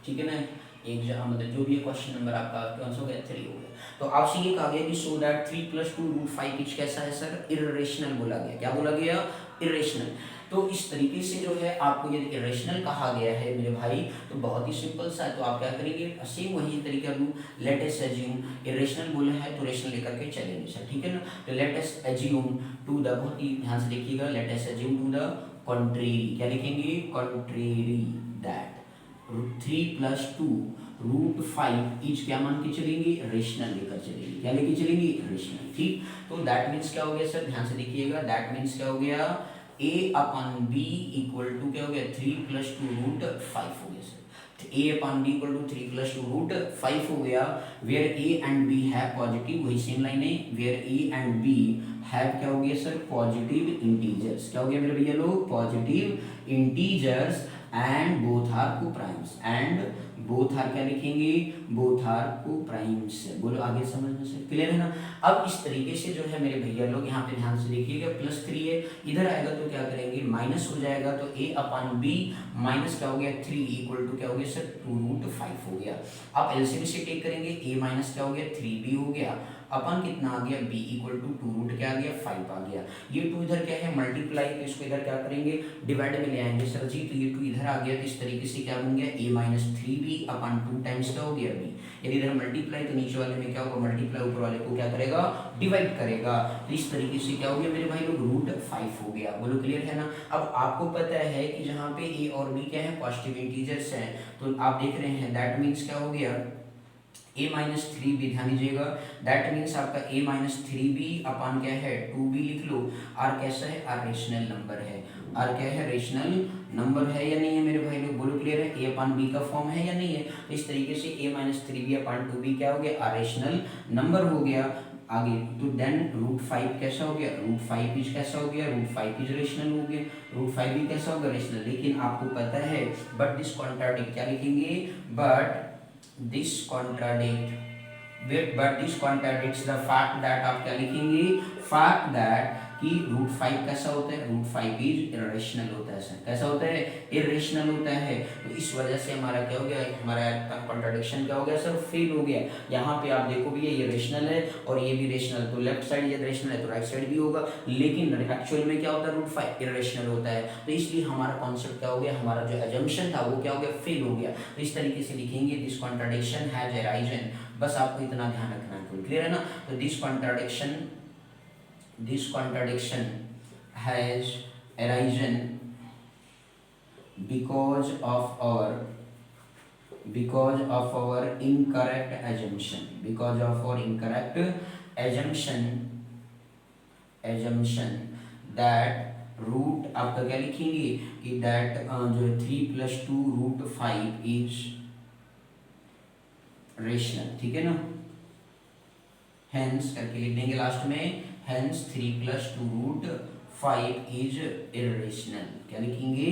ठीक है ना। एक मतलब जो भी क्वेश्चन नंबर आपका कौन सा हो गया, 3 हो गया। तो आपसे ये कहा गया कि सो दैट 3 + 2 √5 इज कैसा है सर, इरेशनल बोला गया। क्या बोला गया, इरेशनल। तो इस तरीके से जो है आपको यदि इरेशनल कहा गया है मेरे भाई, तो बहुत ही सिंपल सा है। तो आप क्या करेंगे, सेम वही तरीका लूँ, लेट अस अज्यूम, इरेशनल बोला है तो रेशनल लेकर के चलेंगे सर, ठीक है ना। तो let us assume to the, बहुत ही ध्यान से देखिएगा, let us assume to the contrary, क्या लिखेंगे, कॉन्ट्रेरी दैट 3 + 2 √5 इज क्या मान के चलेंगे, रेशनल लेकर चलेंगे। क्या लेके चलेंगे, रेशनल। ठीक, तो दैट मीन्स क्या हो गया सर, ध्यान से देखिएगा, दैट मीन्स क्या हो गया, a/b = क्या हो गया, 3 + 2 √5 हो गया सर। a/b = 3 + 2 √5 हो गया। वेयर a and b है पॉजिटिव, वही सेम लाइन है, where a and b have क्या हो गया सर, पॉजिटिव इंटीजर्स। क्या हो गया मेरे भैया लोग, positive integers, and both are coprimes, and both are क्या लिखेंगे, बोथ आर कोप्राइम्स। बोलो आगे समझ में से क्लियर है ना। अब इस तरीके से जो है मेरे भैया लोग यहाँ पे ध्यान से देखिएगा, +3 है, इधर आएगा तो क्या करेंगे, माइनस हो जाएगा, तो a/b माइनस क्या हो गया, 3 = क्या हो गया सर, 2 √5 हो गया। अब एलसीएम से टेक करेंगे, a माइनस क्या हो गया, 3b हो गया, अपन कितना आ गया, b = 2 क्या आ गया, 5 आ गया। ये 2 इधर क्या है, मल्टीप्लाई, तो इसको इधर क्या करेंगे, डिवाइड में ले आएंगे सर जी। तो ये 2 इधर आ गया, तो इस तरीके से क्या बन गया, a - 3b / 2 टाइम्स क्या हो गया, b। यदि इधर मल्टीप्लाई तो नीचे वाले में क्या होगा, मल्टीप्लाई ऊपर वाले को क्या करेगा, डिवाइड करेगा। तो इस तरीके से क्या हो गया मेरे भाई लोग, √5 हो गया। बोलो क्लियर है ना। अब आपको पता है कि जहाँ पे a और b क्या है, पॉजिटिव इंटीजर्स हैं, तो आप देख रहे हैं दैट मीन्स क्या हो गया, a - 3b, ध्यान दीजिएगा, दैट मीन्स आपका a - 3b / क्या है, 2b लिख लो। r कैसा है, r रेशनल नंबर है, r क्या है, रेशनल नंबर है या नहीं है मेरे भाई लोग, बोलो क्लियर है, a/b का फॉर्म है या नहीं है। तो इस तरीके से a - 3b / 2b क्या हो गया, r रेशनल नंबर हो गया। आगे तो देन √5 कैसा हो गया, √5 इज कैसा हो गया, √5 इज रेशनल हो गया, √5 भी कैसा होगा, रेशनल। लेकिन आपको पता है, बट दिस कॉन्ट्राडिक्ट, क्या लिखेंगे, but this contradicts the fact that, आप क्या लिखेंगे, fact that कि √5 कैसा होता है, √5 इज इरेशनल होता है सर। कैसा होता है, इरेशनल होता है। तो इस वजह से हमारा क्या हो गया, हमारा कॉन्ट्राडिक्शन क्या हो गया सर, फेल हो गया। यहाँ पे आप देखो भैया, ये रेशनल है और ये भी रेशनल, तो लेफ्ट साइड यदि रेशनल है तो राइट साइड भी होगा, लेकिन एक्चुअल में क्या होता है, √5 इरेशनल होता है। तो इसलिए हमारा कॉन्सेप्ट क्या हो गया, हमारा जो एजम्पशन था वो क्या हो गया, फेल हो गया। तो इस तरीके से लिखेंगे, दिस कॉन्ट्राडिक्शन हैज अराइजन, बस आपको इतना ध्यान रखना है, क्लियर है ना। तो this contradiction has arisen because of our incorrect assumption that root आपका क्या लिखेंगे कि दैट जो 3 + 2 √5 इज रेशनल, ठीक है ना। हेंस करके लिख देंगे लास्ट में, हेंस 3 + 2 √5 इज इरेशनल। क्या लिखेंगे,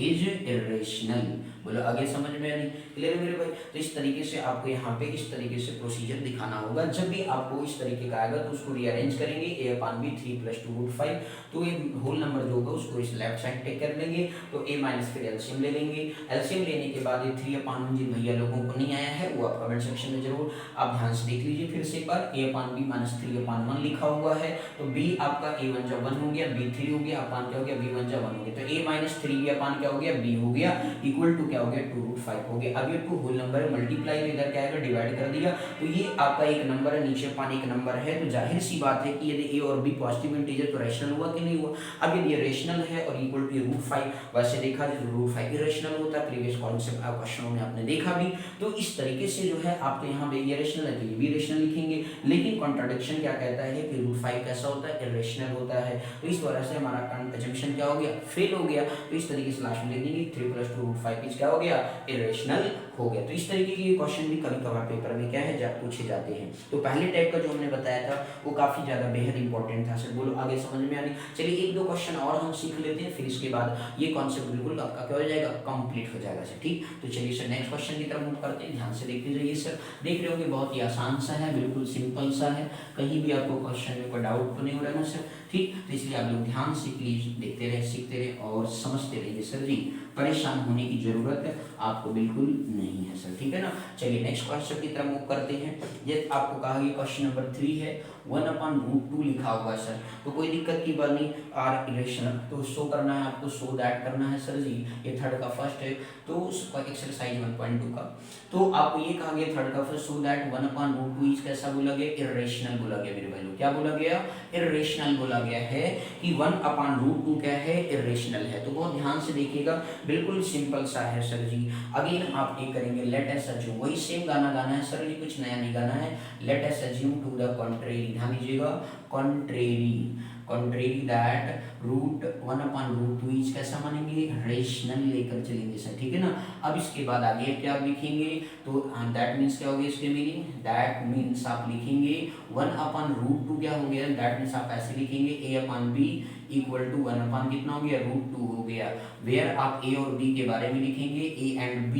इज इरेशनल। बोलो आगे समझ में नहीं, क्लियर है मेरे भाई। तो इस तरीके से आपको यहाँ पे इस तरीके से प्रोसीजर दिखाना होगा। जब भी आपको इस तरीके का आएगा तो उसको रीअरेंज करेंगे, ए अपान बी 3 + 2√5, तो ये होल नंबर जो होगा उसको इस लेफ्ट साइड टेक कर लेंगे, तो ए माइनस फिर एलसीएम ले लेंगे। एलसीएम लेने के बाद ये 3/1 जिन भैया लोगों को नहीं आया है वो आप कमेंट सेक्शन में जरूर आप ध्यान से देख लीजिए फिर से एक बार। ए अपान बी माइनस 3/1 लिखा हुआ है, तो बी आपका ए वन जब 1 हो गया, बी 3 हो गया, अपान क्या हो गया, बी वन जब 1 हो गया, तो ए माइनस 3 बी अपान क्या हो गया, बी हो गया, इक्वल टू क्या हो गया, 2√5 हो गया। अब ये 2 होल नंबर है, मल्टीप्लाई इधर क्या आएगा, डिवाइड कर दिया, तो ये आपका एक नंबर है, नीचे अपान एक नंबर है, तो जाहिर सी बात है कि यदि ए और बी पॉजिटिव इंटीजर तो रैशनल हुआ कि नहीं हुआ। अब यदि ये रेशनल है और इक्वल टू √5, वैसे देखा जाए तो √5 इरेशनल होता है, प्रीवियस कॉन्सेप्ट क्वेश्चनों में आपने देखा भी। तो इस तरीके से जो है आप तो यहाँ पे ये रेशनल है तो ये भी रेशनल लिखेंगे, लेकिन कॉन्ट्राडिक्शन क्या कहता है कि √5 कैसा होता है, इरेशनल होता है। तो इस वजह से हमारा अजम्पशन क्या हो गया, फेल हो गया। तो इस तरीके से लास्ट में लिख देंगे 3 + 2√5 क्या हो गया, इरेशनल हो गया। तो इस तरीके के क्वेश्चन भी कभी कभार पेपर में क्या है पूछे जाते हैं। तो पहले टाइप का जो हमने बताया था वो काफी ज्यादा बेहद इंपॉर्टेंट था सर। बोलो आगे समझ में आनी। चलिए एक दो क्वेश्चन और हम सीख लेते हैं, फिर इसके बाद ये कॉन्सेप्ट बिल्कुल आपका क्या हो जाएगा, कंप्लीट हो जाएगा सर। ठीक, तो चलिए सर नेक्स्ट क्वेश्चन की तरफ मूव करते हैं, ध्यान से देखते जाइए सर। देख रहे होंगे बहुत ही आसान सा है, बिल्कुल सिंपल सा है, कहीं भी आपको क्वेश्चन में कोई डाउट तो नहीं हो रहा ना सर। ठीक, तो इसलिए आप लोग ध्यान से प्लीज देखते रहे, सीखते रहे और समझते रहिए सर जी। परेशान होने की जरूरत है आपको बिल्कुल नहीं है सर, ठीक है ना। चलिए नेक्स्ट क्वेश्चन की तरफ मूव करते हैं। ये आपको कहा गया क्वेश्चन नंबर 3 है, 1/√2 लिखा हुआ है सर। तो कोई दिक्कत की बात नहीं, आर इरेशनल तो शो करना है आपको, शो दैट करना है सर जी। ये थर्ड का फर्स्ट है, तो उसका एक्सरसाइज 1.2 का, तो आपको ये कहा गया थर्ड का फर्स्ट, सो दैट 1/√2 इज कैसा बोला गया, इरेशनल बोला गया मेरे भाई लोग। क्या बोला गया, इरेशनल बोला गया है कि 1/√2 क्या है, इरेशनल है। तो बहुत ध्यान से देखिएगा, बिल्कुल सिंपल सा है सर जी। अगेन आप ये करेंगे, लेट अस अज्यूम, वही सेम गाना गाना है सर जी, कुछ नया नहीं गाना है। Let us assume to the contrary, ध्यान दीजिएगा, कॉन्ट्रेरी दैट √1/√2 इज कैसा मानेंगे, रेशनल लेकर चलेंगे सर, ठीक है ना। अब इसके बाद आगे क्या आप लिखेंगे, तो दैट मीन्स क्या हो गया इसके मीनिंग, दैट मीन्स आप लिखेंगे 1/√2 क्या हो गया, दैट मीन्स आप ऐसे लिखेंगे a/b इक्वल टू 1/ कितना हो गया, √2 हो गया। वेयर आप a और b के बारे में लिखेंगे, a and b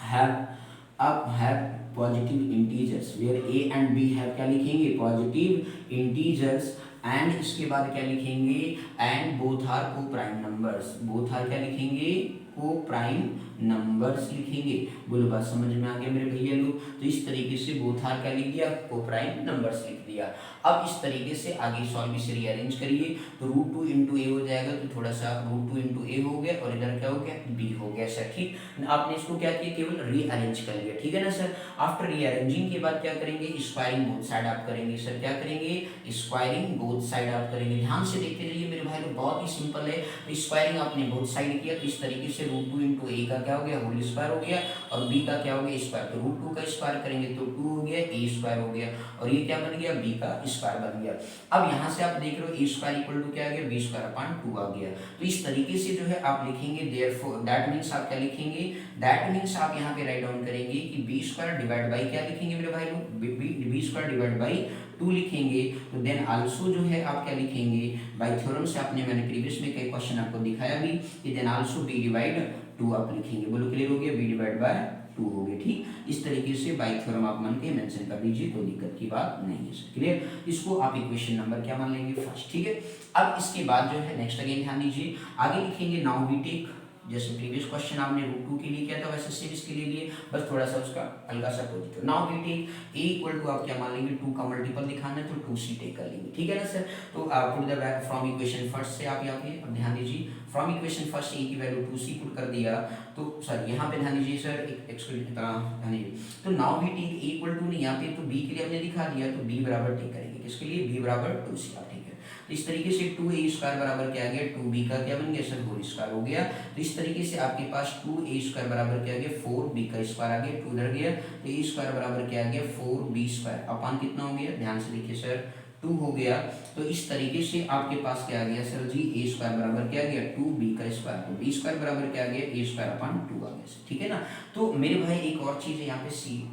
have positive integers, where a and b have क्या लिखेंगे, पॉजिटिव इंटीजर्स, एंड इसके बाद क्या लिखेंगे, and both are coprime numbers, both are क्या लिखेंगे, को प्राइम नंबर्स लिखेंगे। बोलो बात समझ में आ गया मेरे भैया लोग। तो इस तरीके से बोथ आर क्या लिख दिया, को प्राइम नंबर्स लिख दिया। अब इस तरीके से आगे सॉल्व इसे रीअरेंज करिए, तो √2 × a हो जाएगा, तो थोड़ा सा √2 × a हो गया और इधर क्या हो गया, b हो गया सर। ठीक, आपने इसको क्या किया, केवल रीअरेंज कर लिया, ठीक है ना सर। आफ्टर रीअरेंजिंग के बाद क्या करेंगे, स्क्वायरिंग बोथ साइड आप करेंगे सर। क्या करेंगे, स्क्वायरिंग बोथ साइड आप करेंगे। ध्यान से देखते रहिए मेरे भाई लोग, बहुत ही सिंपल है। तो स्क्वायरिंग आपने बोथ साइड किया, तो इस तरीके से √2 × a का क्या हो गया, होल स्क्वायर हो गया, और b का क्या हो गया, स्क्वायर। तो √2 का स्क्वायर करेंगे तो 2 हो गया, a स्क्वायर हो गया, और ये क्या बन गया, b का स्क्वायर बन गया। अब यहाँ से आप देख रहे हो a स्क्वायर इक्वल टू क्या आ गया, b²/2 आ गया। तो इस तरीके से जो है आप लिखेंगे, देयरफॉर दैट मीन्स आप क्या लिखेंगे, दैट मीन्स आप यहाँ पे राइट डाउन करेंगे कि b² डिवाइड बाई क्या लिखेंगे मेरे भाई लोग, b² डिवाइड बाई 2 लिखेंगे। तो देन आल्सो जो है आप क्या लिखेंगे, बाय थ्योरम से आपने, मैंने प्रीवियस में कई क्वेश्चन आपको दिखाया भी कि देन आल्सो b डिवाइड 2 आप लिखेंगे। बोलो क्लियर हो गया, b डिवाइड बाय 2 हो गया। ठीक, इस तरीके से बाय थ्योरम आप मान के मेंशन कर दीजिए, कोई दिक्कत की बात नहीं है सर, क्लियर। इसको आप इक्वेशन नंबर क्या मान लेंगे, फर्स्ट, ठीक है। अब इसके बाद जो है नेक्स्ट अगेन ध्यान दीजिए, आगे लिखेंगे नाउ वी टेक, जैसे प्रीवियस क्वेश्चन आपने √2 के लिए किया था वैसे सेम इसके लिए लिए, बस थोड़ा सा उसका हल्का सा positive. Now we take a equal to आप क्या मान लेंगे, 2 का मल्टीपल दिखाना है तो 2c टेक कर लेंगे, ठीक है ना सर। तो आप put the value from equation first से आप यहाँ पे अब ध्यान दीजिए, फ्रॉम इक्वेशन फर्स्ट a की वैल्यू 2c पुट कर दिया, तो सर यहाँ पे ध्यान दीजिए सर, ध्यान दीजिए, तो now we take a equal to नहीं, यहाँ पे तो b के लिए हमने दिखा दिया, तो b बराबर टेक करेंगे, किसके लिए, b बराबर 2c, ठीक है। इस तरीके से 2a² बराबर क्या आ गया, 2b का क्या बन गया सर, होल स्क्वायर हो गया। तो इस तरीके से आपके पास 2a² बराबर क्या आ गया, 4b का स्क्वायर आ गया, 2 उधर गया, तो a² बराबर क्या आ गया, 4b² अपान कितना हो गया, ध्यान से देखिए सर, 2 हो गया। तो इस तरीके से आपके पास क्या आ गया सर जी, a² बराबर क्या आ गया, 2b का स्क्वायर, तो b² बराबर क्या आ गया, a²/2 आ गया, ठीक है ना। तो मेरे भाई एक और चीज है यहाँ पे, सी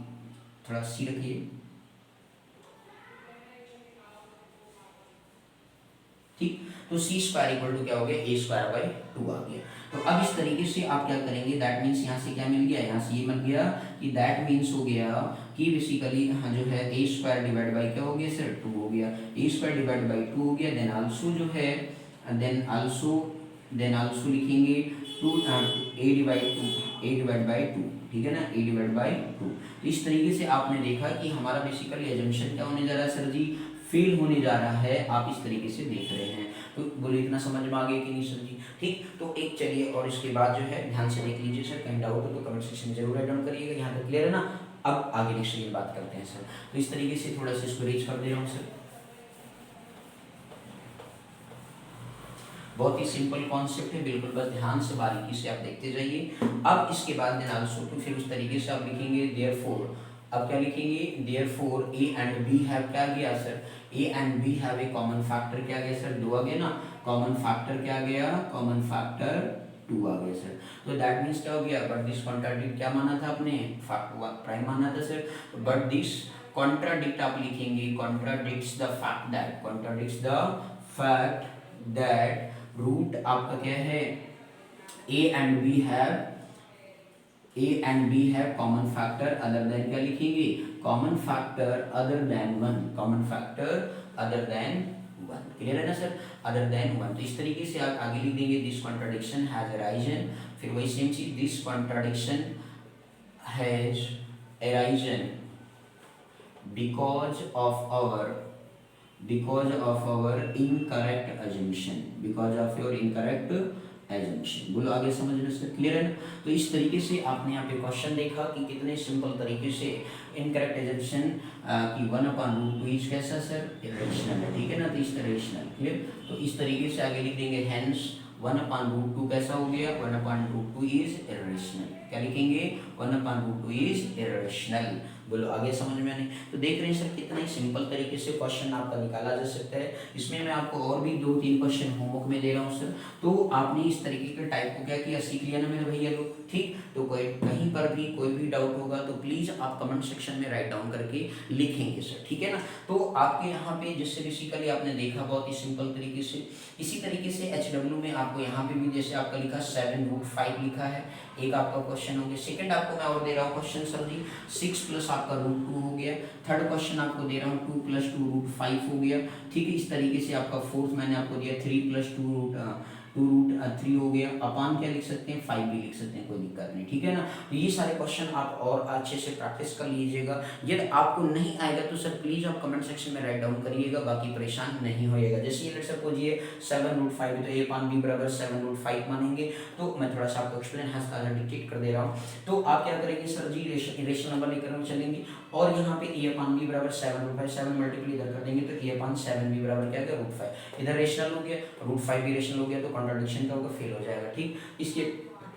थोड़ा सी रखिए, ठीक। तो सी स्क्वायर इक्वल टू क्या हो गया, ए स्क्वायर बाई 2 आ गया। तो अब इस तरीके से आप क्या करेंगे, दैट मीन्स यहाँ से क्या मिल गया, यहाँ से ये मिल गया कि दैट मीन्स हो गया कि बेसिकली हाँ जो है ए स्क्वायर डिवाइड बाई क्या हो गया सर, 2 हो गया। ए स्क्वायर डिवाइड बाई 2 हो गया। देन आल्सो जो है देन आल्सो लिखेंगे 2 ए डिवाइड बाई 2, ठीक है ना, ए डिवाइड बाई 2। तो इस तरीके से आपने देखा कि हमारा बेसिकली एजम्पशन क्या होने जा रहा है सर जी, फेल होने जा रहा है। आप इस तरीके से देख रहे हैं। तो बोले इतना समझ में आ गया कि नहीं सर जी, ठीक। तो एक चलिए और इसके बाद जो है ध्यान से देख लीजिए सर, कहीं डाउट हो तो कमेंट सेक्शन में जरूर राइट डाउन करिएगा। यहाँ तक क्लियर है ना। अब आगे नेक्स्ट की बात करते हैं सर। तो इस तरीके से थोड़ा सा इसको रीच कर दे रहा हूँ सर। बहुत ही सिंपल कॉन्सेप्ट है, बिल्कुल बस ध्यान से बारीकी से आप देखते जाइए। अब इसके बाद देन आल्सो टू, फिर उस तरीके से आप लिखेंगे देयरफॉर। अब क्या लिखेंगे, therefore a and b have क्या गया sir, a and b have a common factor क्या गया सर, 2 आ गया ना। कॉमन फैक्टर क्या गया, कॉमन फैक्टर 2 आ गया सर। तो दैट मीन्स क्या हो गया, बट दिस कॉन्ट्राडिक्ट क्या माना था आपने, प्राइम माना था सर। बट दिस कॉन्ट्राडिक्ट आप लिखेंगे, contradicts the fact that, contradicts the fact that root आपका क्या है, a and b have common factor other than क्या लिखेंगे, common factor other than 1, common factor other than 1। Clear है ना सर, अदर देन 1। तो इस तरीके से आप आगे लिख देंगे दिस कॉन्ट्राडिक्शन हैज अराइजन, फिर वही सेम चीज, this contradiction has arisen because of our incorrect assumption, because of your incorrect assumption। बोलो आगे समझ में से क्लियर है ना। तो इस तरीके से आपने यहाँ पे क्वेश्चन देखा कि कितने सिंपल तरीके से इनकरेक्ट assumption कि 1/√2 इज कैसा सर, इरेशनल है, ठीक है ना। तो इस इरेशनल, क्लियर। तो इस तरीके से आगे लिख देंगे हेंस 1/√2 कैसा हो गया, 1/√2 इज इरेशनल। क्या लिखेंगे, 1/√2 इज इरेशनल। बोलो आगे समझ में आने। तो देख रहे हैं सर कितना ही सिंपल तरीके से क्वेश्चन आपका निकाला जा सकता है। इसमें मैं आपको और भी 2-3 क्वेश्चन होमवर्क में दे रहा हूँ सर। तो आपने इस तरीके के टाइप को क्या किया, सीख लिया ना मेरे भैया लोग, ठीक। तो कोई कहीं पर भी कोई भी डाउट होगा तो प्लीज आप कमेंट सेक्शन में राइट डाउन करके लिखेंगे सर, ठीक है ना। तो आपके यहाँ पे जिससे बेसिकली आपने देखा बहुत ही सिंपल तरीके से, इसी तरीके से HW में आपको यहाँ पे भी जैसे आपका लिखा 7√5 लिखा है, एक आपका क्वेश्चन हो गया। सेकंड आपको मैं और दे रहा हूँ क्वेश्चन सर जी 6 प्लस आपका √2 हो गया। थर्ड क्वेश्चन आपको दे रहा हूँ 2 + 2 √5 हो गया, ठीक है। इस तरीके से आपका फोर्थ मैंने आपको दिया 3 + 2 √3 हो गया। अपान क्या लिख सकते हैं, 5 भी लिख सकते हैं, कोई दिक्कत नहीं, ठीक है ना। तो ये सारे क्वेश्चन आप और अच्छे से प्रैक्टिस कर लीजिएगा। यदि आपको नहीं आएगा तो सर प्लीज आप कमेंट सेक्शन में राइट डाउन करिएगा, बाकी परेशान नहीं होइएगा। जैसे ये लेट्स सपोज ये 7√5 तो A/B बराबर 7√5 मानेंगे। तो मैं थोड़ा सा आपको एक्सप्लेन डिक्टेट कर दे रहा हूँ। तो आप क्या करेंगे सर जी, रेशनल नंबर लेकर चलेंगे और यहाँ पे A/B बराबर 7√5, 7 मल्टीप्लाई इधर कर देंगे तो A/7B बराबर क्या है, √5। इधर रेशनल हो गया, √5 भी रेशनल हो गया, तो कॉन्ट्राडिक्शन का होगा, फेल हो जाएगा, ठीक। इसके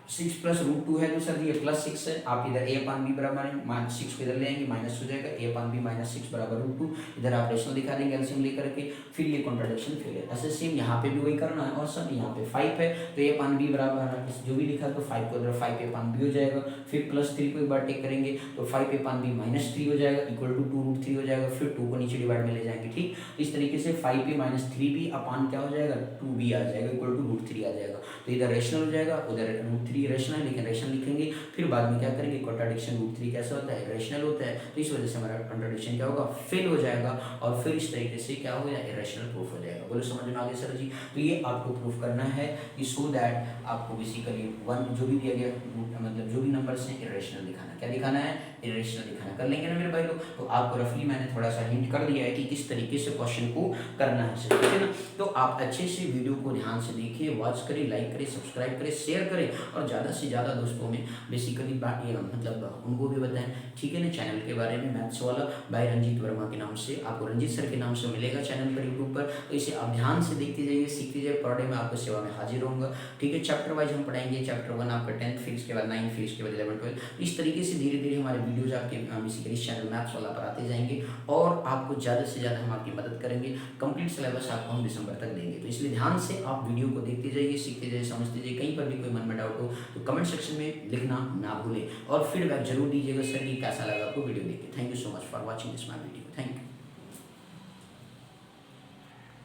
6 + √2 है तो सर ये +6 है। आप इधर A/B बराबर -6 को इधर ले आएंगे, माइनस हो जाएगा। A/B -6 बराबर √2, इधर आप रेशनल दिखा देंगे एलसीएम लेकर के, फिर ये कॉन्ट्राडिक्शन फेल है। ऐसे सेम यहाँ पे भी वही करना है। और सर यहाँ पे 5 है तो A/B बराबर जो भी लिखा तो 5 को इधर 5 A/B हो जाएगा, फिर +3 को एक बार टेक करेंगे तो 5 A/B -3 हो जाएगा, इक्वल टू 2√3 हो जाएगा, फिर 2 को नीचे डिवाइड में ले जाएंगे, ठीक। इस तरीके से 5 -3b अपान क्या हो जाएगा, 2b आ जाएगा, इक्वल टू √3 आ जाएगा। तो इधर रेशनल हो जाएगा, उधर √3 रेशनल, लेकिन रेशनल लिखेंगे, फिर बाद में क्या करेंगे, कॉन्ट्राडिक्शन √3 कैसा होता है, रेशनल होता है। तो इस वजह से हमारा कॉन्ट्राडिक्शन क्या होगा, फेल हो जाएगा, और फिर इस तरीके से क्या हो जाएगा, इरेशनल प्रूफ हो जाएगा। बोलो समझ में आ गया सर जी। तो ये आपको प्रूफ करना है कि सो दैट आपको बेसिकली 1 जो भी दिया गया मतलब जो भी नंबर्स हैं इरेशनल दिखाना, क्या दिखाना है, इरेशनल दिखाना। कर लेंगे ना मेरे भाई लोग। तो आपको रफली मैंने थोड़ा सा हिंट कर दिया है कि किस तरीके से क्वेश्चन को करना है, ठीक है ना। तो आप अच्छे से वीडियो को ध्यान से देखिए, वॉच करें, लाइक करें, सब्सक्राइब करें, शेयर करें, और ज़्यादा से ज़्यादा दोस्तों में बेसिकली मतलब उनको भी बताएं, ठीक है ना। चैनल के बारे में मैथ्स वाला बाय रंजीत वर्मा के नाम से, आपको रंजीत सर के नाम से मिलेगा चैनल पर, यूट्यूब पर। तो इसे आप ध्यान से देखते जाइए, सीखते जाइए। पर डे में आपको सेवा में हाजिर होऊंगा, ठीक है। चैप्टर वाइज हम पढ़ाएंगे, चैप्टर 1 आपका 10th, फिर इसके बाद 9th, फिर इसके बाद 11th, 12th। इस तरीके से धीरे धीरे हमारे वीडियोज आपके बेसिकली इस चैनल मैथ्स वाला पर आते जाएंगे, और आपको ज़्यादा से ज़्यादा हम आपकी मदद करेंगे। कंप्लीट सिलेबस आपको हम दिसंबर तक देंगे। तो इसलिए ध्यान से आप वीडियो को देखते जाइए, सीखते जाइए, समझते जाइए। कहीं पर भी कोई मन में डाउट हो तो कमेंट सेक्शन में लिखना ना भूलें, और फीडबैक जरूर दीजिएगा सर कि कैसा लगा आपको वीडियो देख के। Thank you so much for watching this my video. Thank you.